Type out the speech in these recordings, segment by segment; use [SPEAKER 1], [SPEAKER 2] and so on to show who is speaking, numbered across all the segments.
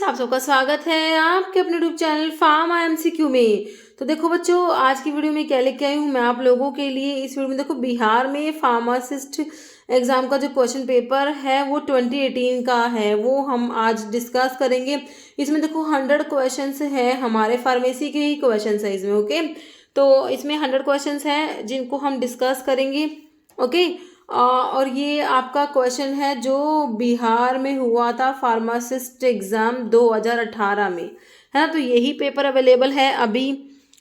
[SPEAKER 1] Friends, आप सबका स्वागत है आपके अपने यूट्यूब चैनल फार्मा एमसीक्यू में। तो देखो बच्चों, आज की वीडियो में क्या लेके आई हूँ मैं आप लोगों के लिए। इस वीडियो में देखो, बिहार में फार्मासिस्ट एग्जाम का जो क्वेश्चन पेपर है वो 2018 का है, वो हम आज डिस्कस करेंगे। इसमें देखो 100 क्वेश्चन है, हमारे फार्मेसी के ही क्वेश्चन है इसमें। ओके, तो इसमें 100 क्वेश्चन है जिनको हम डिस्कस करेंगे। ओके, और ये आपका क्वेश्चन है जो बिहार में हुआ था फार्मासिस्ट एग्ज़ाम 2018 में, है ना। तो यही पेपर अवेलेबल है अभी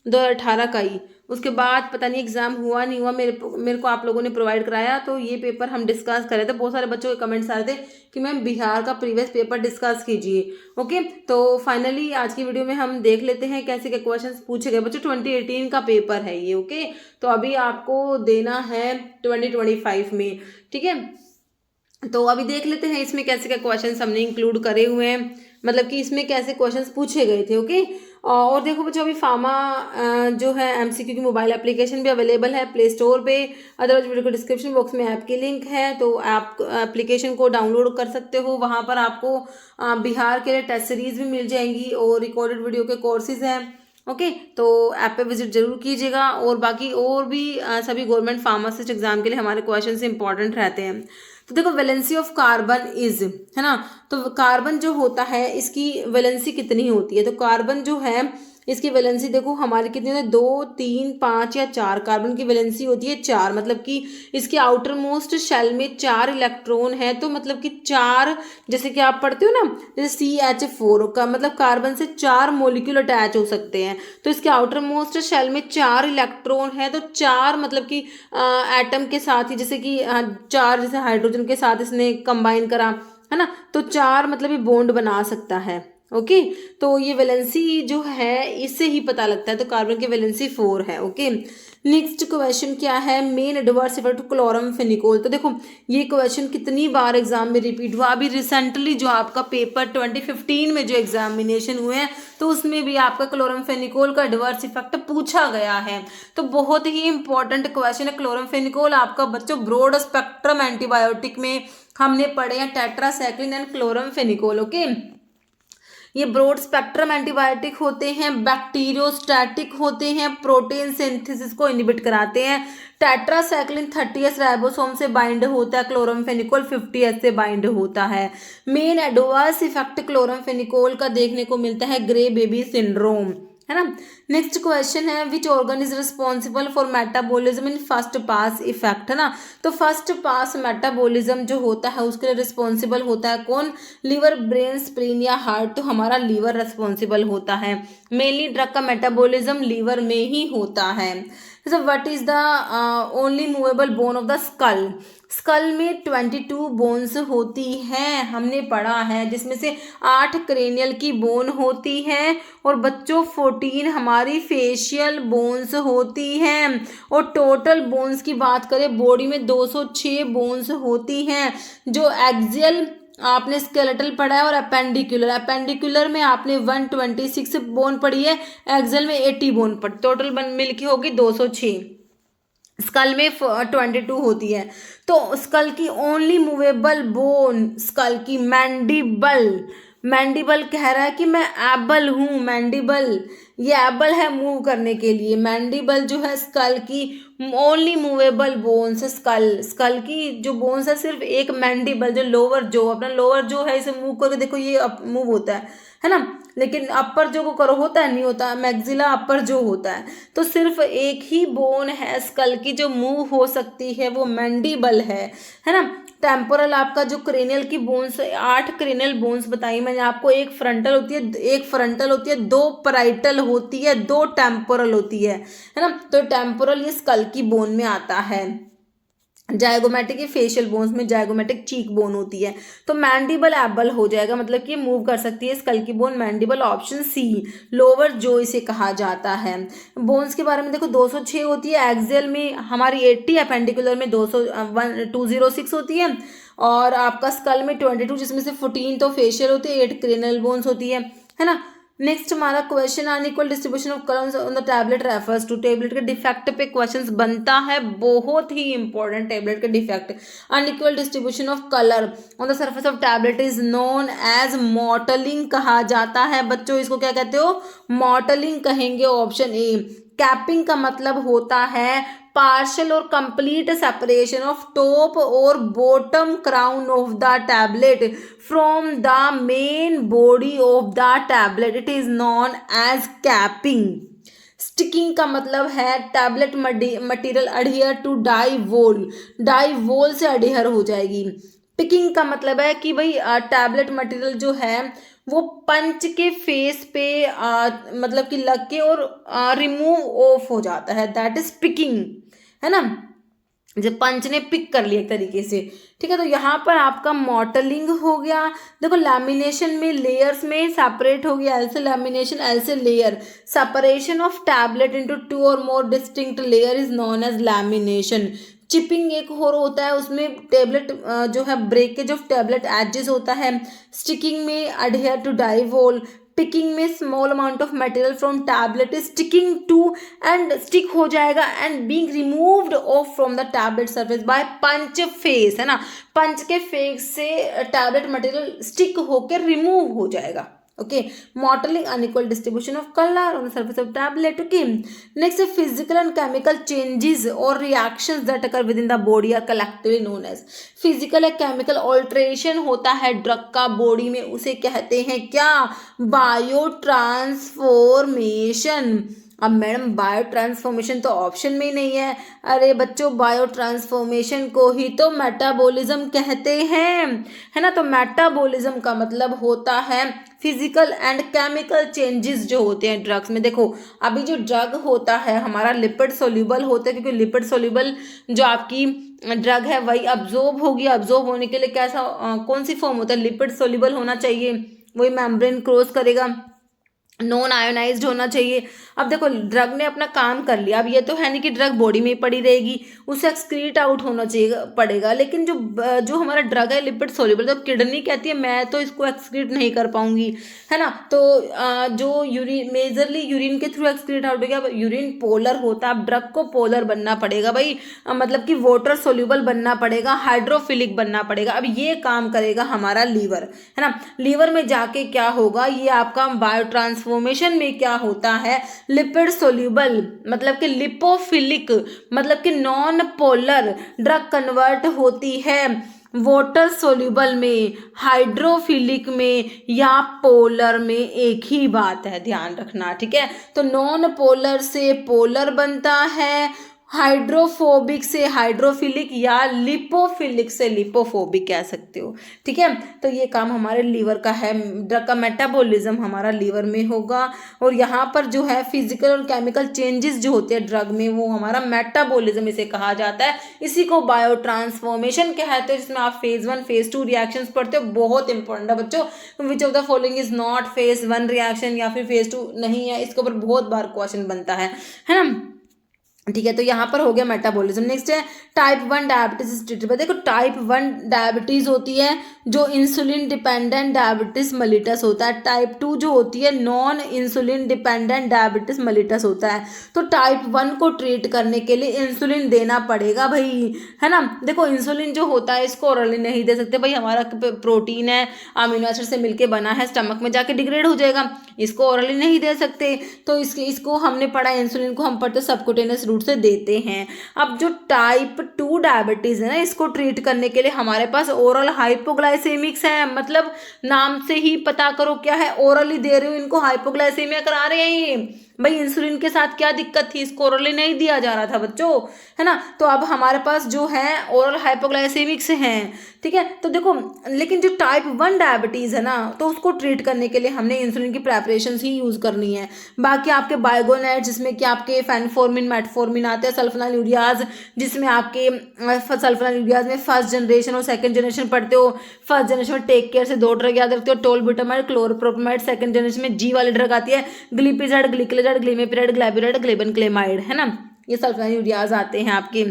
[SPEAKER 1] 2018 का ही। उसके बाद पता नहीं एग्ज़ाम हुआ नहीं हुआ, मेरे को आप लोगों ने प्रोवाइड कराया, तो ये पेपर हम डिस्कस कर रहे थे। बहुत सारे बच्चों के कमेंट्स आ रहे थे कि मैम बिहार का प्रीवियस पेपर डिस्कस कीजिए। ओके, तो फाइनली आज की वीडियो में हम देख लेते हैं कैसे क्या क्वेश्चन पूछे गए। बच्चों 2018 का पेपर है ये। ओके, तो अभी आपको देना है 2025 में, ठीक है। तो अभी देख लेते हैं इसमें कैसे क्या क्वेश्चंस हमने इंक्लूड करे हुए हैं, मतलब कि इसमें कैसे क्वेश्चंस पूछे गए थे। ओके, और देखो बच्चों, अभी फार्मा जो है एमसीक्यू की मोबाइल एप्लीकेशन भी अवेलेबल है प्ले स्टोर पे। अदरवाइज वीडियो को डिस्क्रिप्शन बॉक्स में ऐप की लिंक है, तो आप एप्लीकेशन को डाउनलोड कर सकते हो। वहाँ पर आपको बिहार के लिए टेस्ट सीरीज भी मिल जाएंगी और रिकॉर्डेड वीडियो के कोर्सेज हैं। ओके, तो ऐप पे विजिट जरूर कीजिएगा। और बाकी और भी सभी गवर्नमेंट फार्मासिस्ट एग्जाम के लिए हमारे क्वेश्चन इंपॉर्टेंट रहते हैं। तो देखो, वैलेंसी ऑफ कार्बन इज, है ना। तो कार्बन जो होता है इसकी वैलेंसी कितनी होती है। तो कार्बन जो है इसकी वैलेंसी देखो हमारी कितनी है, 2, 3, 5 या 4। कार्बन की वैलेंसी होती है 4, मतलब कि इसके आउटर मोस्ट शेल में 4 इलेक्ट्रॉन है। तो मतलब कि 4, जैसे कि आप पढ़ते हो ना, जैसे CH4 का मतलब कार्बन से 4 मॉलिक्यूल अटैच हो सकते हैं। तो इसके आउटर मोस्ट शेल में 4 इलेक्ट्रॉन है, तो 4 मतलब कि एटम के साथ ही, जैसे कि 4 जैसे हाइड्रोजन के साथ इसने कंबाइन करा, है ना। तो 4 मतलब ये बॉन्ड बना सकता है। ओके, तो ये वैलेंसी जो है इससे ही पता लगता है। तो कार्बन की वैलेंसी 4 है। ओके, नेक्स्ट क्वेश्चन क्या है, मेन एडवर्स इफेक्ट क्लोरमफेनिकोल। तो देखो ये क्वेश्चन कितनी बार एग्जाम में रिपीट हुआ। अभी रिसेंटली जो आपका पेपर 2015 में जो एग्जामिनेशन हुए हैं, तो उसमें भी आपका क्लोरमफेनिकोल का एडवर्स इफेक्ट पूछा गया है। तो बहुत ही इंपॉर्टेंट क्वेश्चन है। क्लोरमफेनिकोल आपका बच्चों ब्रॉड स्पेक्ट्रम एंटीबायोटिक में हमने पढ़े हैं, टेट्रासाइक्लिन एंड क्लोरमफेनिकोल। ओके, ये ब्रॉड स्पेक्ट्रम एंटीबायोटिक होते हैं, बैक्टीरियोस्टैटिक होते हैं, प्रोटीन सिंथेसिस को इनहिबिट कराते हैं। टेट्रासाइक्लिन 30S राइबोसोम से बाइंड होता है, क्लोरमफेनिकोल 50S से बाइंड होता है। मेन एडवर्स इफेक्ट क्लोरमफेनिकोल का देखने को मिलता है ग्रे बेबी सिंड्रोम, है ना। नेक्स्ट क्वेश्चन है, which organ is responsible for metabolism in first pass effect, है ना। तो फर्स्ट पास मेटाबॉलिज्म जो होता है उसके लिए रिस्पॉन्सिबल होता है कौन, लिवर, ब्रेन, स्प्लीन या हार्ट। तो हमारा लीवर रिस्पॉन्सिबल होता है। मेनली ड्रग का मेटाबॉलिज्म लीवर में ही होता है। So what is the only movable bone of the skull? Skull में 22 बोन्स होती हैं, हमने पढ़ा है, जिसमें से 8 क्रेनियल की बोन होती है और बच्चों 14 हमारी फेशियल बोन्स होती हैं। और टोटल बोन्स की बात करें बॉडी में 206 बोन्स होती हैं। जो एक्सियल आपने स्केलेटल पढ़ा है और अपेंडिकुलर में आपने 126 बोन पढ़ी है, एक्सेल में 80 बोन पढ़ी, टोटल मिलके होगी 206। स्कल में 22 होती है। तो स्कल की ओनली मूवेबल बोन, स्कल की मैंडिबल कह रहा है कि मैं एबल हूँ, मैंडिबल ये एबल है मूव करने के लिए। मैंडिबल जो है स्कल की ओनली मूवेबल बोन्स, स्कल की जो बोन्स है सिर्फ एक मैंडिबल, जो लोअर जो अपना लोअर जो है इसे मूव करके देखो ये मूव होता है ना। लेकिन अपर जो को करो होता है नहीं होता, मैक्सिला अपर जो होता है। तो सिर्फ एक ही बोन है स्कल की जो मूव हो सकती है, वो मैंडिबल है ना। टेम्पोरल आपका जो क्रेनियल की बोन्स, 8 क्रेनियल बोन्स बताई मैंने आपको। एक फ्रंटल होती है, 2 पैराइटल होती है, 2 टेम्पोरल होती है ना। तो टेम्पोरल ये स्कल की बोन में आता है। जायगोमेटिक फेशियल बोन्स में जायगोमेटिक चीक बोन होती है। तो मैंडिबल एबल हो जाएगा, मतलब कि मूव कर सकती है स्कल की bone, mandible. Option C lower जो इसे कहा जाता है। बोन्स के बारे में देखो 206 होती है, एक्सियल में हमारी 80, अपेंडिकुलर में 206 होती है, और आपका स्कल में 22, जिसमें से 14 तो फेशियल होती है, 8 क्रेनियल बोन्स होती है ना। नेक्स्ट हमारा question unequal distribution of colours on the tablet refers to. Tablet के डिफेक्ट पे क्वेश्चंस बनता है, बहुत ही इंपॉर्टेंट टेबलेट के defect. Unequal distribution of colour on the surface of tablet is known as mottling कहा जाता है बच्चों। इसको क्या कहते हो? मॉटलिंग कहेंगे, ऑप्शन ए। कैपिंग का मतलब होता है पार्शियल और कंप्लीट सेपरेशन ऑफ टॉप और bottom crown of the tablet from the main body of the tablet, it is known as capping. Sticking का मतलब है tablet material adhere to die wall, die wall से adhere हो जाएगी। Picking का मतलब है कि भाई टैबलेट मटेरियल जो है वो पंच के फेस पे मतलब कि लग के और रिमूव ऑफ हो जाता है, दैट इज पिकिंग, है ना। जब पंच ने पिक कर लिया एक तरीके से, ठीक है। तो यहाँ पर आपका मॉटलिंग हो गया। देखो लैमिनेशन में लेयर्स में सेपरेट हो गया, एल से लैमिनेशन, एल से layer. Separation of tablet into 2 और more distinct layer is known as lamination. Chipping एक और होता है, उसमें टेबलेट जो है ब्रेकेज ऑफ टेबलेट एजेस होता है। स्टिकिंग में adhere to die wall. Picking में small amount of material from tablet is sticking to and stick हो जाएगा and being removed off from the tablet surface by punch face, है ना। Punch के face से टैबलेट मटेरियल स्टिक होकर remove हो जाएगा। Okay, mottling unequal distribution of colour on the surface of tablet. Okay, next physical and chemical changes और reactions that occur with in the body are collectively known as. Physical या chemical alteration होता है drug का body में, उसे कहते हैं क्या? Bio transformation. अब मैडम बायो ट्रांसफॉर्मेशन तो ऑप्शन में ही नहीं है। अरे बच्चों, बायो ट्रांसफॉर्मेशन को ही तो मेटाबॉलिज्म कहते हैं, है ना। तो मेटाबॉलिज्म का मतलब होता है फिजिकल एंड केमिकल चेंजेस जो होते हैं ड्रग्स में। देखो अभी जो ड्रग होता है हमारा लिपिड सोल्यूबल होता है, क्योंकि लिपिड सोल्यूबल जो आपकी ड्रग है वही अब्जॉर्ब होगी। अब्जॉर्ब होने के लिए कैसा कौन सी फॉर्म होता है? लिपिड सोल्यूबल होना चाहिए, वही मेम्ब्रेन क्रॉस करेगा, नॉन आयोनाइज्ड होना चाहिए। अब देखो ड्रग ने अपना काम कर लिया, अब ये तो है नहीं कि ड्रग बॉडी में ही पड़ी रहेगी, उसे एक्सक्रीट आउट होना चाहिए पड़ेगा। लेकिन जो हमारा ड्रग है लिपिड सोल्यूबल, तो किडनी कहती है मैं तो इसको एक्सक्रीट नहीं कर पाऊंगी, है ना। तो जो यूरिन मेजरली यूरिन के थ्रू एक्सक्रीट आउट हो गया। अब यूरिन पोलर होता है, अब ड्रग को पोलर बनना पड़ेगा भाई, मतलब कि वाटर सोल्यूबल बनना पड़ेगा, हाइड्रोफिलिक बनना पड़ेगा। अब ये काम करेगा हमारा लीवर, है ना। लीवर में जाके क्या होगा, ये आपका बायो ट्रांसफॉर्मेशन में क्या होता है, लिपिड सोल्यूबल मतलब कि लिपोफिलिक मतलब कि नॉन पोलर ड्रग कन्वर्ट होती है वाटर सोल्यूबल में, हाइड्रोफिलिक में या पोलर में। एक ही बात है, ध्यान रखना, ठीक है। तो नॉन पोलर से पोलर बनता है, हाइड्रोफोबिक से हाइड्रोफिलिक या लिपोफिलिक से लिपोफोबिक कह सकते हो, ठीक है। तो ये काम हमारे लीवर का है, ड्रग का मेटाबॉलिज्म हमारा लीवर में होगा। और यहाँ पर जो है फिजिकल और केमिकल चेंजेस जो होते हैं ड्रग में, वो हमारा मेटाबॉलिज्म इसे कहा जाता है। इसी को बायो ट्रांसफॉर्मेशन कहते हैं, जिसमें आप फेज 1 फेज 2 रिएक्शंस पढ़ते हो। बहुत इंपॉर्टेंट है बच्चों। विच of the following is not phase 1 reaction या फिर फेज 2 नहीं है, इसके ऊपर बहुत बार क्वेश्चन बनता है ना, ठीक है। तो यहाँ पर हो गया मेटाबॉलिज्म। नेक्स्ट है टाइप 1 डायबिटीज ट्रीटेड। देखो टाइप 1 डायबिटीज होती है जो इंसुलिन डिपेंडेंट डायबिटीज मेलिटस होता है। टाइप 2 जो होती है non insulin dependent diabetes mellitus होता है। तो टाइप 1 को ट्रीट करने के लिए इंसुलिन देना पड़ेगा भाई, है ना। देखो इंसुलिन जो होता है इसको ओरली नहीं दे सकते भाई, हमारा प्रोटीन है अमीनो एसिड से मिलके बना है, स्टमक में जाके डिग्रेड हो जाएगा, इसको ओरली नहीं दे सकते। तो इसको हमने पढ़ा, इंसुलिन को हम पढ़ते सबक्यूटेनियस रूट से देते हैं। अब जो टाइप 2 डायबिटीज है ना, इसको ट्रीट करने के लिए हमारे पास ओरल हाइपोग्लाइसेमिक्स है। मतलब नाम से ही पता करो क्या है, ओरली दे रहे हो इनको, हाइपोग्लाइसेमिया करा रहे हैं ये भाई। इंसुलिन के साथ क्या दिक्कत थी, इसको ओरली नहीं दिया जा रहा था बच्चों, है ना। तो अब हमारे पास जो है ओरल हाइपोग्लाइसेमिक्स हैं, ठीक है। तो देखो लेकिन जो टाइप 1 डायबिटीज है ना, तो उसको ट्रीट करने के लिए हमने इंसुलिन की प्रेपरेशन ही यूज करनी है। बाकी आपके बायोगोनेट जिसमें कि आपके फैनफॉर्मिन मेटफॉर्मिन आते हैं, सल्फोनाइल यूरियाज जिसमें आपके सल्फोनाइल यूरियाज में फर्स्ट जनरेशन और सेकंड जनरेशन पढ़ते हो। फर्स्ट जनरेशन में टेक केयर से 2 ड्रग याद रखते हो, टोलबुटामाइड, क्लोरोप्रोपामाइड। सेकंड जनरेशन में जी वाली ड्रग आती है, ग्लिपिजाइड, ग्लिकलेजाइड, ग्लिमेपिराइड, ग्लाइबिराइड, ग्लेबेनक्लेमाइड, है ना। ये सल्फोनाइल यूरियाज आते हैं आपके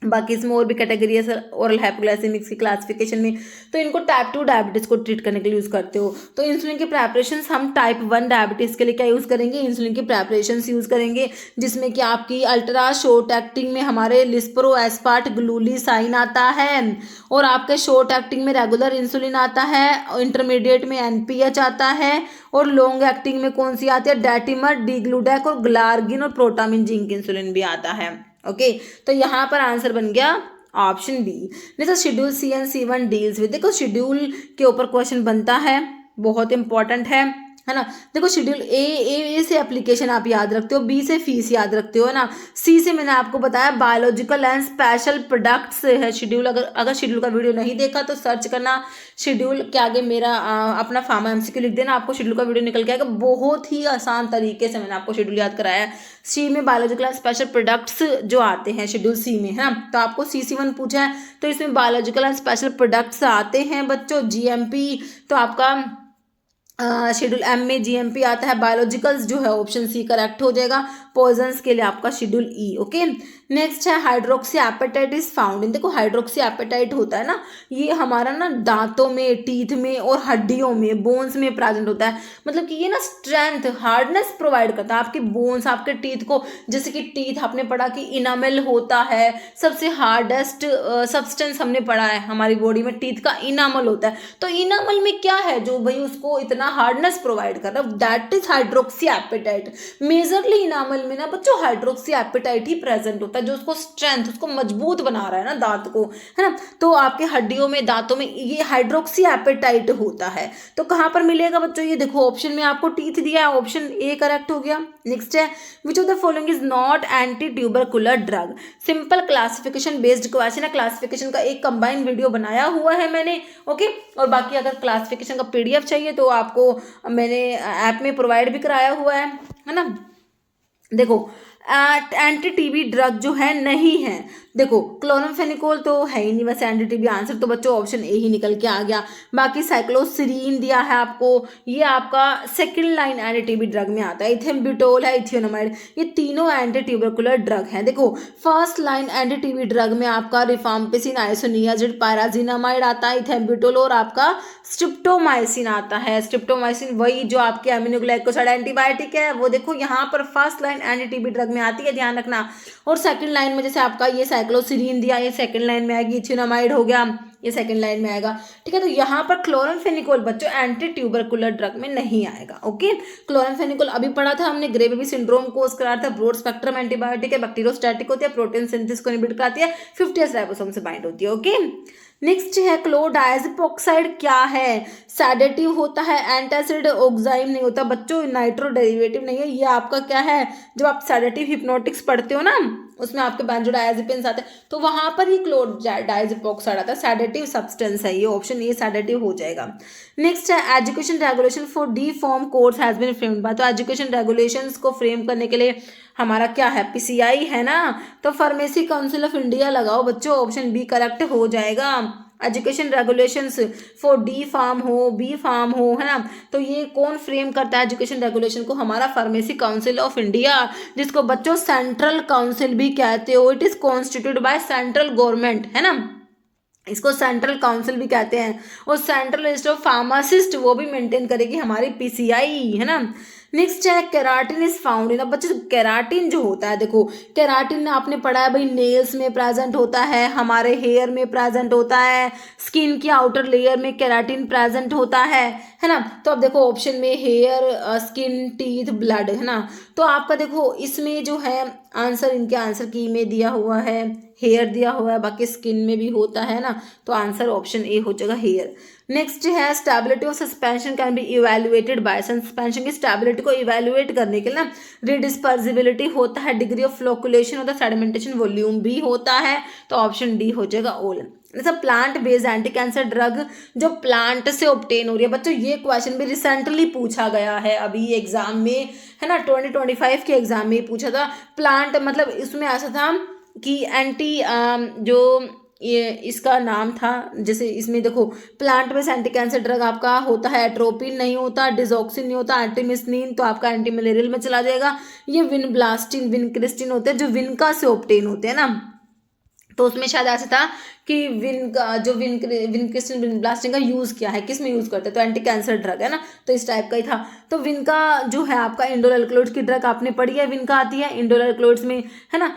[SPEAKER 1] बाकी इसमें और भी कैटेगरी है सर ओरल हाइपोग्लाइसेमिक्स की क्लासिफिकेशन में। तो इनको टाइप 2 डायबिटीज़ को ट्रीट करने के लिए यूज़ करते हो। तो इंसुलिन के प्रेपरेशंस हम टाइप 1 डायबिटीज़ के लिए क्या यूज़ करेंगे, इंसुलिन के प्रेपरेशंस यूज़ करेंगे, जिसमें कि आपकी अल्ट्रा शॉर्ट एक्टिंग में हमारे लिस्परो एस्पार्ट ग्लूलीसाइन आता है, और आपके शॉर्ट एक्टिंग में रेगुलर इंसुलिन आता है, इंटरमीडिएट में एनपीएच आता है, और लॉन्ग एक्टिंग में कौन सी आती है, डेटिमर, डीग्लूडैक और ग्लार्गिन और प्रोटामिन जिंक इंसुलिन भी आता है। ओके, तो यहाँ पर आंसर बन गया ऑप्शन बी। जैसे schedule C and C1 deals with, देखो शेड्यूल के ऊपर क्वेश्चन बनता है, बहुत इंपॉर्टेंट है ना। देखो शेड्यूल ए से एप्लीकेशन आप याद रखते हो, बी से फीस याद रखते हो, है ना। सी से मैंने आपको बताया बायोलॉजिकल एंड स्पेशल प्रोडक्ट्स है शेड्यूल। अगर शेड्यूल का वीडियो नहीं देखा तो सर्च करना शेड्यूल के आगे मेरा अपना फार्मा MCQ लिख देना, आपको शेड्यूल का वीडियो निकल के आएगा। बहुत ही आसान तरीके से मैंने आपको शेड्यूल याद कराया है। सी में बायोलॉजिकल एंड स्पेशल प्रोडक्ट्स जो आते हैं शेड्यूल सी में, है ना। तो आपको C1 पूछा है तो इसमें बायोलॉजिकल एंड स्पेशल प्रोडक्ट्स आते हैं बच्चों, GMP। तो आपका शेड्यूल एम में GMP आता है। बायोलॉजिकल्स जो है ऑप्शन सी करेक्ट हो जाएगा। पॉइजन्स के लिए आपका शेड्यूल ई। ओके, नेक्स्ट है hydroxy apatite is found in, देखो हाइड्रोक्सी एपेटाइट होता है ना, ये हमारा ना दांतों में, टीथ में और हड्डियों में, बोन्स में प्रेजेंट होता है। मतलब कि ये ना स्ट्रेंथ, हार्डनेस प्रोवाइड करता है आपके बोन्स, आपके टीथ को। जैसे कि टीथ आपने पढ़ा कि इनामेल होता है, सबसे हार्डेस्ट सब्सटेंस हमने पढ़ा है हमारी बॉडी में, टीथ का इनामल होता है। तो इनामल में क्या है जो भाई उसको इतना हार्डनेस प्रोवाइड कर रहा है, that is hydroxy apatite. Majorly enamel में ना बच्चों हाइड्रोक्सी एपेटाइट ही प्रेजेंट होता है, जो उसको स्ट्रेंथ, उसको मजबूत बना रहा है ना दांत को, है ना। तो आपके हड्डियों में, दांतों में ये हाइड्रोक्सी एपेटाइट होता है। तो कहां पर मिलेगा बच्चों, ये देखो ऑप्शन में आपको टीथ दिया है, ऑप्शन ए करेक्ट हो गया। नेक्स्ट है which of the following is not anti tubercular drug, simple classification based question है। क्लासिफिकेशन का एक कंबाइंड वीडियो बनाया हुआ है मैंने। ओके, और बाकी अगर क्लासिफिकेशन का PDF चाहिए तो आपको मैंने ऐप में प्रोवाइड भी कराया हुआ है ना। देखो एंटी टीबी ड्रग जो है नहीं है, देखो क्लोरामफेनिकोल तो है ही नहीं वैसे एंटी टीबी, आंसर तो बच्चों ऑप्शन ए ही निकल के आ गया। बाकी साइक्लोसिरीन दिया है आपको, ये आपका second line anti TB drug में आता है। इथेम्ब्यूटोल है, इथियोनामाइड, ये तीनों एंटी ट्यूबरकुलर ड्रग हैं। देखो first line anti TB drug में आपका रिफाम्पिसिन, आइसोनियाजिड, पायराजिनामाइड आता है, इथेम्ब्यूटोल, और आपका स्ट्रिप्टोमाइसिन आता है। स्ट्रिप्टोमाइसिन वही जो आपके अमीनोग्लाइकोसाइड एंटीबायोटिक है, वो देखो यहाँ पर first line anti TB drug में आती है, ध्यान रखना। और सेकंड लाइन में जैसे आपका ये साइक्लोसिरीन दिया, ये सेकंड लाइन में आएगी। इथियोनामाइड हो गया, ये सेकंड लाइन में आएगा। ठीक है, तो यहाँ पर क्लोरामफेनिकोल बच्चों एंटी ट्यूबरकुलर ड्रग में नहीं आएगा। ओके, क्लोरामफेनिकोल अभी पढ़ा था हमने, ग्रे बेबी सिंड्रोम कोर्स कराया था। ब्रॉड स्पेक्ट्रम एंटीबायोटिक है, बैक्टीरियोस्टैटिक होती है, प्रोटीन सिंथेसिस को इनहिबिट कराती है, 50S राइबोसोम से बाइंड होती है। ओके, नेक्स्ट है क्लोडाइजेपोक्साइड क्या है, सैडेटिव होता है, एंटासिड, ऑक्साइम नहीं होता बच्चों, नाइट्रो डेरिवेटिव नहीं है। ये आपका क्या है, जब आप सैडेटिव हिप्नोटिक्स पढ़ते हो ना, उसमें आपके बेंजोडायजेपिन्स आते हैं, तो वहां पर ही क्लोडाइजेपोक्साइड आता है, सैडेटिव सब्सटेंस है ये, ऑप्शन ए सैडेटिव हो जाएगा। नेक्स्ट है education regulation for D pharm course has been framed by, तो एजुकेशन रेगुलेशंस को फ्रेम करने के लिए हमारा क्या है, PCI है ना। तो फार्मेसी काउंसिल ऑफ इंडिया लगाओ बच्चों, ऑप्शन बी करेक्ट हो जाएगा। Education regulations for D pharm हो, बी फार्म हो, है ना। तो ये कौन फ्रेम करता है एजुकेशन रेगुलेशन को, हमारा फार्मेसी काउंसिल ऑफ इंडिया, जिसको बच्चों सेंट्रल काउंसिल भी कहते हो। It is constituted by central government, है ना, इसको सेंट्रल काउंसिल भी कहते हैं। और सेंट्रल लिस्ट ऑफ फार्मासिस्ट वो भी मेंटेन करेगी हमारी PCI, है ना। नेक्स्ट है केराटिन इज फाउंड इन, बच्चों केराटिन जो होता है, देखो केराटिन आपने पढ़ा है भाई, नेल्स में प्रेजेंट होता है, हमारे हेयर में प्रेजेंट होता है, स्किन की आउटर लेयर में केराटिन प्रेजेंट होता है ना। तो अब देखो ऑप्शन में हेयर, स्किन, टीथ, ब्लड, है ना। तो आपका देखो इसमें जो है आंसर, इनके आंसर की में दिया हुआ है, हेयर दिया हुआ है, बाकी स्किन में भी होता है ना, तो आंसर ऑप्शन ए हो जाएगा हेयर। नेक्स्ट है stability of suspension can be evaluated by, suspension की स्टेबिलिटी को इवेल्युएट करने के लिए ना रिडिस्पर्सिबिलिटी होता है, डिग्री ऑफ फ्लोकुलेशन होता है, सेडिमेंटेशन वॉल्यूम भी होता है, तो ऑप्शन डी हो जाएगा ऑल। जैसा plant based anti cancer drug जो प्लांट से ऑब्टेन हो रही है बच्चों, ये क्वेश्चन भी रिसेंटली पूछा गया है अभी एग्जाम में, है ना, 2025 के एग्जाम में पूछा था। प्लांट मतलब इसमें ऐसा था कि एंटी जो ये इसका नाम था, जैसे इसमें देखो plant based anti cancer drug आपका होता है, एट्रोपिन नहीं होता, डिजॉक्सिन नहीं होता, एंटीमिस्निन तो आपका एंटी मलेरियल में चला जाएगा। ये विनब्लास्टिन, विनक्रिस्टिन होते हैं जो विनका से ऑब्टेन होते हैं ना, तो उसमें शायद ऐसा था कि विन का जो विनक्रिस्टिन विनब्लास्टिन का यूज़ किया है, किस में यूज़ करते हैं, तो एंटी कैंसर ड्रग है ना, तो इस टाइप का ही था। तो विनका जो है आपका इंडोल अल्कलॉइड्स की ड्रग आपने पढ़ी है, विनका आती है इंडोल अल्कलॉइड्स में, है ना।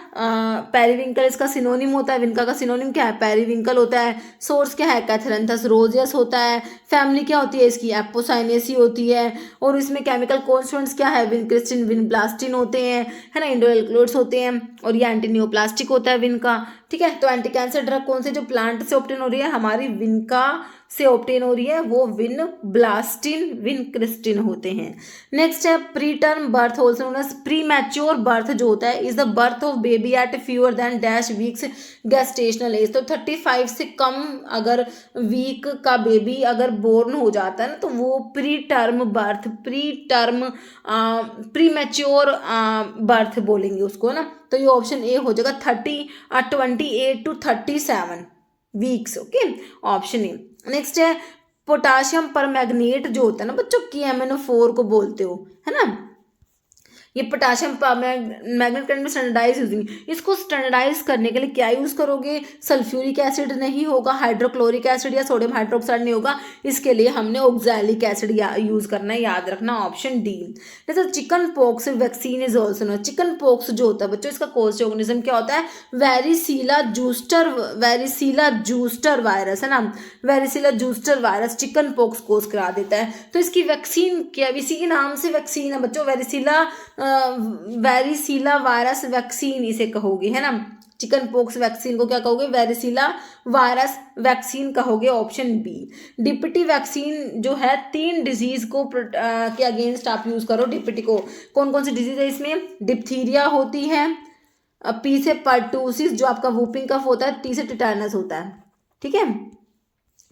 [SPEAKER 1] पेरीविंकल इसका सिनोनिम होता है, विनका का सिनोनिम क्या है, पेरीविंकल होता है। सोर्स क्या है, कैथेरेंथस रोजियस होता है। फैमिली क्या होती है इसकी, एपोसाइनेसी होती है। और इसमें केमिकल कॉन्स्टिट्यूएंट्स क्या है, विनक्रिस्टिन विनब्लास्टिन होते हैं, है ना, इंडोल अल्कलॉइड्स होते हैं। और ये एंटी नियोप्लास्टिक होता है विनका, ठीक है। तो एंटी कैंसर ड्रग कौन से जो प्लांट से ऑब्टेन हो रही है, हमारी विनका से ऑब्टेन हो रही है, वो विनब्लास्टिन विनक्रिस्टिन होते हैं। नेक्स्ट है preterm birth, also known as premature birth जो होता है, is the birth of baby at fewer than dash weeks gestational age. तो 35 से कम अगर वीक का बेबी अगर बोर्न हो जाता है ना, तो वो pre term birth, pre mature birth बोलेंगे उसको ना। तो ये ऑप्शन ए हो जाएगा 28 to 37 weeks, okay, option A. Next है पोटाशियम परमैंगनेट जो होता है ना बच्चों, KMnO4 को बोलते हो, है ना। ये पोटाशियम मैग्नेट करंट में स्टैंडर्डाइज यूजिंग, इसको स्टैंडर्डाइज करने के लिए क्या यूज करोगे, सल्फ्यूरिक एसिड नहीं होगा, हाइड्रोक्लोरिक एसिड या सोडियम हाइड्रोक्साइड नहीं होगा, इसके लिए हमने ऑक्सैलिक एसिड यूज करना है, याद रखना, ऑप्शन डी। जैसे chickenpox vaccine is also known, chickenpox जो होता है बच्चों, इसका कोस्ट ऑर्गेनिज्म क्या होता है, वेरिसीला जूस्टर वायरस, है ना, वेरिसीला जूस्टर वायरस चिकन पॉक्स कोज करा देता है। तो इसकी वैक्सीन क्या, इसी के नाम से वैक्सीन है बच्चों, वेरिसीला वायरस वैक्सीन इसे कहोगे, है ना। चिकन पॉक्स वैक्सीन को क्या कहोगे, वेरिसीला वायरस वैक्सीन कहोगे, ऑप्शन बी। डीपीटी वैक्सीन जो है 3 डिजीज को के अगेंस्ट आप यूज करो डीपीटी को। कौन कौन सी डिजीज है इसमें, डिप्थीरिया होती है, पी से पर्टूसिस जो आपका वूपिंग कफ होता है, टी से टिटेनस होता है, ठीक है।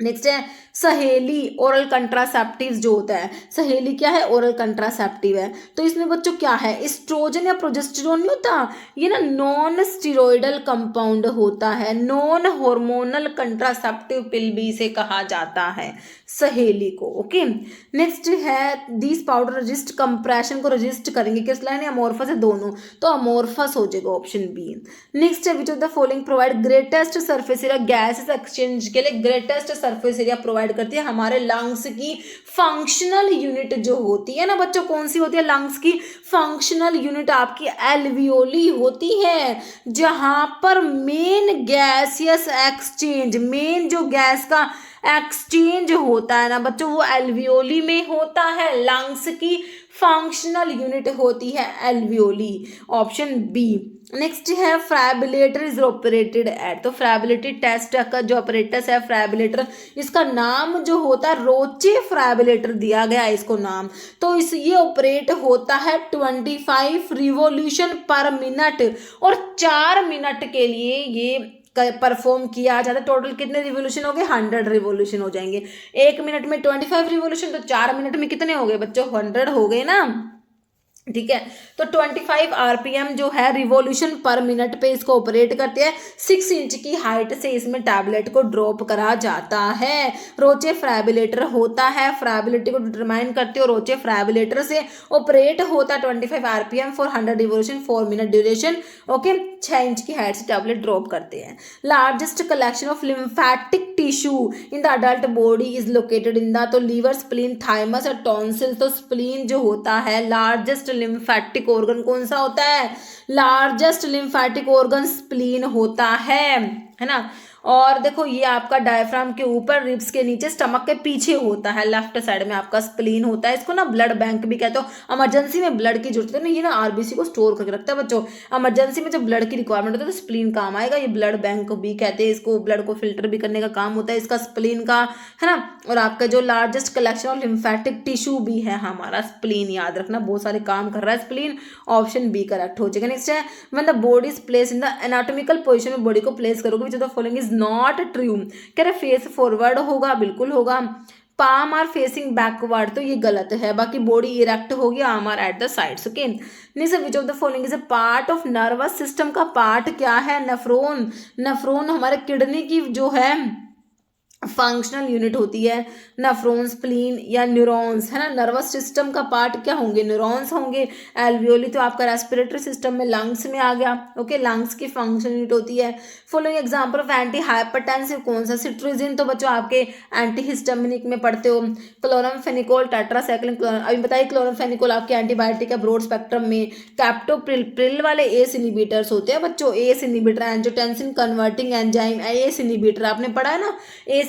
[SPEAKER 1] नेक्स्ट है सहेली, ओरल कंट्रासेप्टिव जो होता है, सहेली क्या है, ओरल कंट्रासेप्टिव है। तो इसमें बच्चों क्या है, एस्ट्रोजन या प्रोजेस्टेरोन नहीं होता, ये ना नॉन स्टीरोइडल कंपाउंड होता है, नॉन हार्मोनल कंट्रासेप्टिव पिल भी इसे कहा जाता है, सहेली को, ओके। नेक्स्ट है दिस पाउडर रजिस्ट, कंप्रेशन को रजिस्ट करेंगे, किस लाइन है, अमोर्फस है दोनों, तो अमोर्फस हो जाएगा, ऑप्शन बी। नेक्स्ट है which of the following provide greatest surface area, gases exchange के लिए ग्रेटेस्ट सरफेस एरिया प्रोवाइड करती है हमारे लंग्स की फंक्शनल यूनिट जो होती है ना बच्चों, कौन सी होती है, लंग्स की फंक्शनल यूनिट आपकी एल्वियोली होती है, जहां पर मेन गैसियस एक्सचेंज, मेन जो गैस का एक्सचेंज होता है ना बच्चों, वो एल्वियोली में होता है, लंग्स की फंक्शनल यूनिट होती है एल्वियोली, ऑप्शन बी। नेक्स्ट है फ्रैबिलेटर इज ऑपरेटेड एट, तो फ्रैबिलिटी टेस्ट का जो ऑपरेटस है फ्रैबिलेटर, इसका नाम जो होता है रोचे फ्रैबिलेटर दिया गया है इसको नाम। तो ये ऑपरेट होता है 25 रिवॉल्यूशन पर मिनट, और 4 मिनट के लिए ये परफॉर्म किया जाता है। टोटल कितने रिवोल्यूशन हो गए, 100 रिवोल्यूशन हो जाएंगे। 1 मिनट में 25 रिवोल्यूशन, तो 4 मिनट में कितने हो गए बच्चों, 100 हो गए ना, ठीक है। तो 25 RPM जो है रिवॉल्यूशन पर मिनट पे इसको ऑपरेट करते हैं। 6 इंच की हाइट से इसमें टैबलेट को ड्रॉप करा जाता है। रोचे फ्रैबिलेटर होता है, फ्रैबिलिटी को डिटरमाइन करते हो रोचे फ्रैबिलेटर से, ऑपरेट होता है 25 RPM for 100 revolution 4 minute duration, okay. 6 inch की हाइट से टैबलेट ड्रॉप करते हैं। Largest collection of lymphatic tissue in the adult body is located in the, तो लीवर, स्प्लीन, थाइमस और टॉन्सिल। तो स्प्लीन जो होता है लार्जेस्ट लिम्फेटिक ऑर्गन कौन सा होता है, लार्जेस्ट लिम्फेटिक ऑर्गन स्प्लीन होता है ना। और देखो ये आपका डायफ्राम के ऊपर, रिब्स के नीचे, स्टमक के पीछे होता है, लेफ्ट साइड में आपका स्प्लीन होता है। इसको ना ब्लड बैंक भी कहते हो। इमरजेंसी में ब्लड की जरूरत है ना, ये ना आरबीसी को स्टोर करके रखता है बच्चों। इमरजेंसी में जब ब्लड की रिक्वायरमेंट होती है तो स्प्लीन काम आएगा। ये ब्लड बैंक भी कहते हैं इसको, ब्लड को फिल्टर भी करने का काम होता है इसका स्प्लीन का, है ना। और आपका जो largest collection of lymphatic tissue भी है हमारा स्प्लीन, याद रखना, बहुत सारे काम कर रहा है स्प्लीन, ऑप्शन बी करेक्ट हो जाएगा। नेक्स्ट है when the body is place in the anatomical position में बॉडी को प्लेस करोगे विच of the following is not true, कह रहे फेस फॉरवर्ड होगा, बिल्कुल होगा। पाम आर फेसिंग बैकवर्ड, तो ये गलत है। बाकी बॉडी इरेक्ट होगी, arm are at the sides, okay. Next which of the following is a part of nervous system, का पार्ट क्या है, नेफ्रॉन। नेफ्रॉन हमारे किडनी की जो है फंक्शनल यूनिट होती है नेफ्रॉन, स्प्लीन या न्यूरॉन्स, है ना। नर्वस सिस्टम का पार्ट क्या होंगे, न्यूरॉन्स होंगे। एल्वियोली तो आपका रेस्पिरेटरी सिस्टम में लंग्स में आ गया, ओके। लंग्स की फंक्शन यूनिट होती है। Following example of anti hypertensive कौन सा, सिट्रिजिन तो बच्चों आपके एंटी हिस्टामिनिक में पढ़ते हो। क्लोरामफेनिकोल, टेट्रासाइक्लिन, अभी बताइए क्लोरामफेनिकोल आपके एंटीबायोटिक है ब्रॉड स्पेक्ट्रम में। कैप्टोप्रिल वाले एस इनिबिटर्स होते हैं बच्चों, S inhibitor angiotensin converting enzyme, S inhibitor आपने पढ़ा है ना।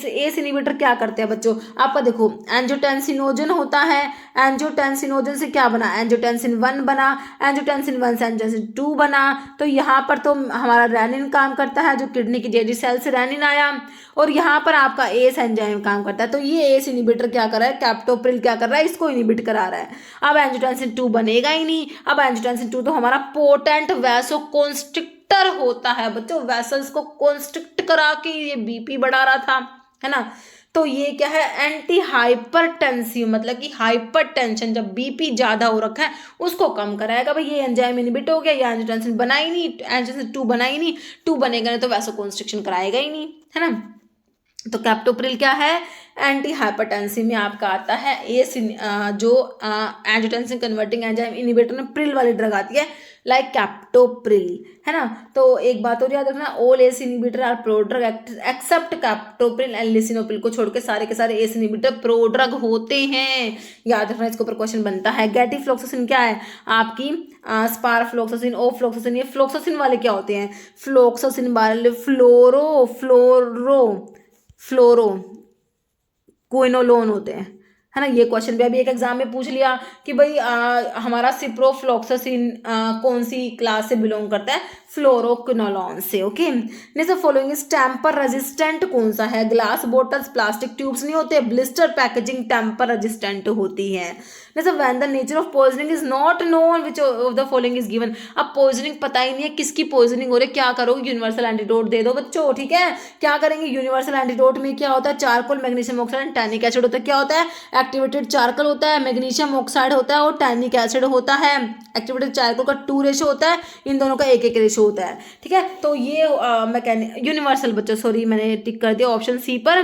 [SPEAKER 1] एस इनिबिटर क्या करते हैं बच्चों, आपका देखो एंजियोटेंसिनोजन होता है, एंजियोटेंसिनोजन से क्या बना, एंजियोटेंसिन 1 बना, एंजियोटेंसिन 1 से एंजियोटेंसिन 2 बना। तो यहाँ पर तो हमारा रेनिन काम करता है, जो किडनी की जेडी सेल से रेनिन आया, और यहाँ पर आपका एस एंजाइम काम करता है। तो ये एस इनिबिटर क्या कर रहा है, कैप्टोप्रिल क्या कर रहा है, इसको इनिबिट करा रहा है। अब एंजियोटेंसिन 2 बनेगा ही नहीं। अब एंजियोटेंसिन 2 तो हमारा पोटेंट वैसोकॉन्स्ट्रिक्टर होता है बच्चों, वेसल्स को कॉन्स्ट्रिक्ट करा के ये बीपी बढ़ा रहा था, है ना। तो ये क्या है, एंटी हाइपरटेंसिव, मतलब कि हाइपरटेंशन, जब बीपी ज्यादा हो रखा है उसको कम कराएगा। भाई ये एंजाइम इनहिबिट हो गया, ये एंजियोटेंसिन बना ही नहीं, एंजियोटेंसिन 2 बना ही नहीं, 2 बनेगा नहीं तो वैसोकॉन्स्ट्रिक्शन कराएगा ही नहीं, है ना। तो कैप्टोप्रिल क्या है, एंटी हाइपरटेंसिव में आपका आता है। जो एंजियोटेंसिन कन्वर्टिंग एंजाइम इनिबिटर में प्रिल वाली ड्रग आती है, लाइक कैप्टोप्रिल, है ना। तो एक बात और याद रखना, all ACE inhibitor are prodrug except captopril and lisinopril को छोड़ के सारे के सारे एस इनिबिटर प्रोड्रग होते हैं, याद रखना। इसके ऊपर क्वेश्चन बनता है। गैटिफ्लॉक्सासिन क्या है आपकी, स्पारफ्लॉक्सासिन, ओफ्लॉक्सासिन, ये फ्लॉक्सासिन वाले क्या होते हैं, फ्लॉक्सासिन वाले फ्लोरो क्विनोलोन होते हैं, है ना। ये क्वेश्चन भी अभी एक एग्जाम में पूछ लिया कि भाई हमारा सिप्रोफ्लॉक्सासिन कौन सी क्लास से बिलोंग करता है, फ्लोरोक्विनोलोन से, okay. Next following is tamper resistant कौन सा है, ग्लास बॉटल्स, प्लास्टिक ट्यूब्स नहीं होते, ब्लिस्टर पैकेजिंग टेम्पर रेजिस्टेंट होती है। Next when the nature of poisoning is not known which of the following is given, अब पॉइजनिंग पता ही नहीं है किसकी पॉइजनिंग हो रही है, क्या करोगे, यूनिवर्सल एंटीडोट दे दो बच्चों, ठीक है। क्या करेंगे, यूनिवर्सल एंटीडोट में क्या होता है, charcoal, magnesium oxide and tannic acid होता है। क्या होता है, एक्टिवेटेड चारकोल होता है, मैग्नीशियम ऑक्साइड होता है और टैनिक एसिड होता है। एक्टिवेटेड चारकोल का 2 रेशो होता है, इन दोनों का 1-1 रेशो होता है, ठीक है। तो ये यूनिवर्सल बच्चों, सॉरी मैंने टिक कर दिया ऑप्शन सी पर,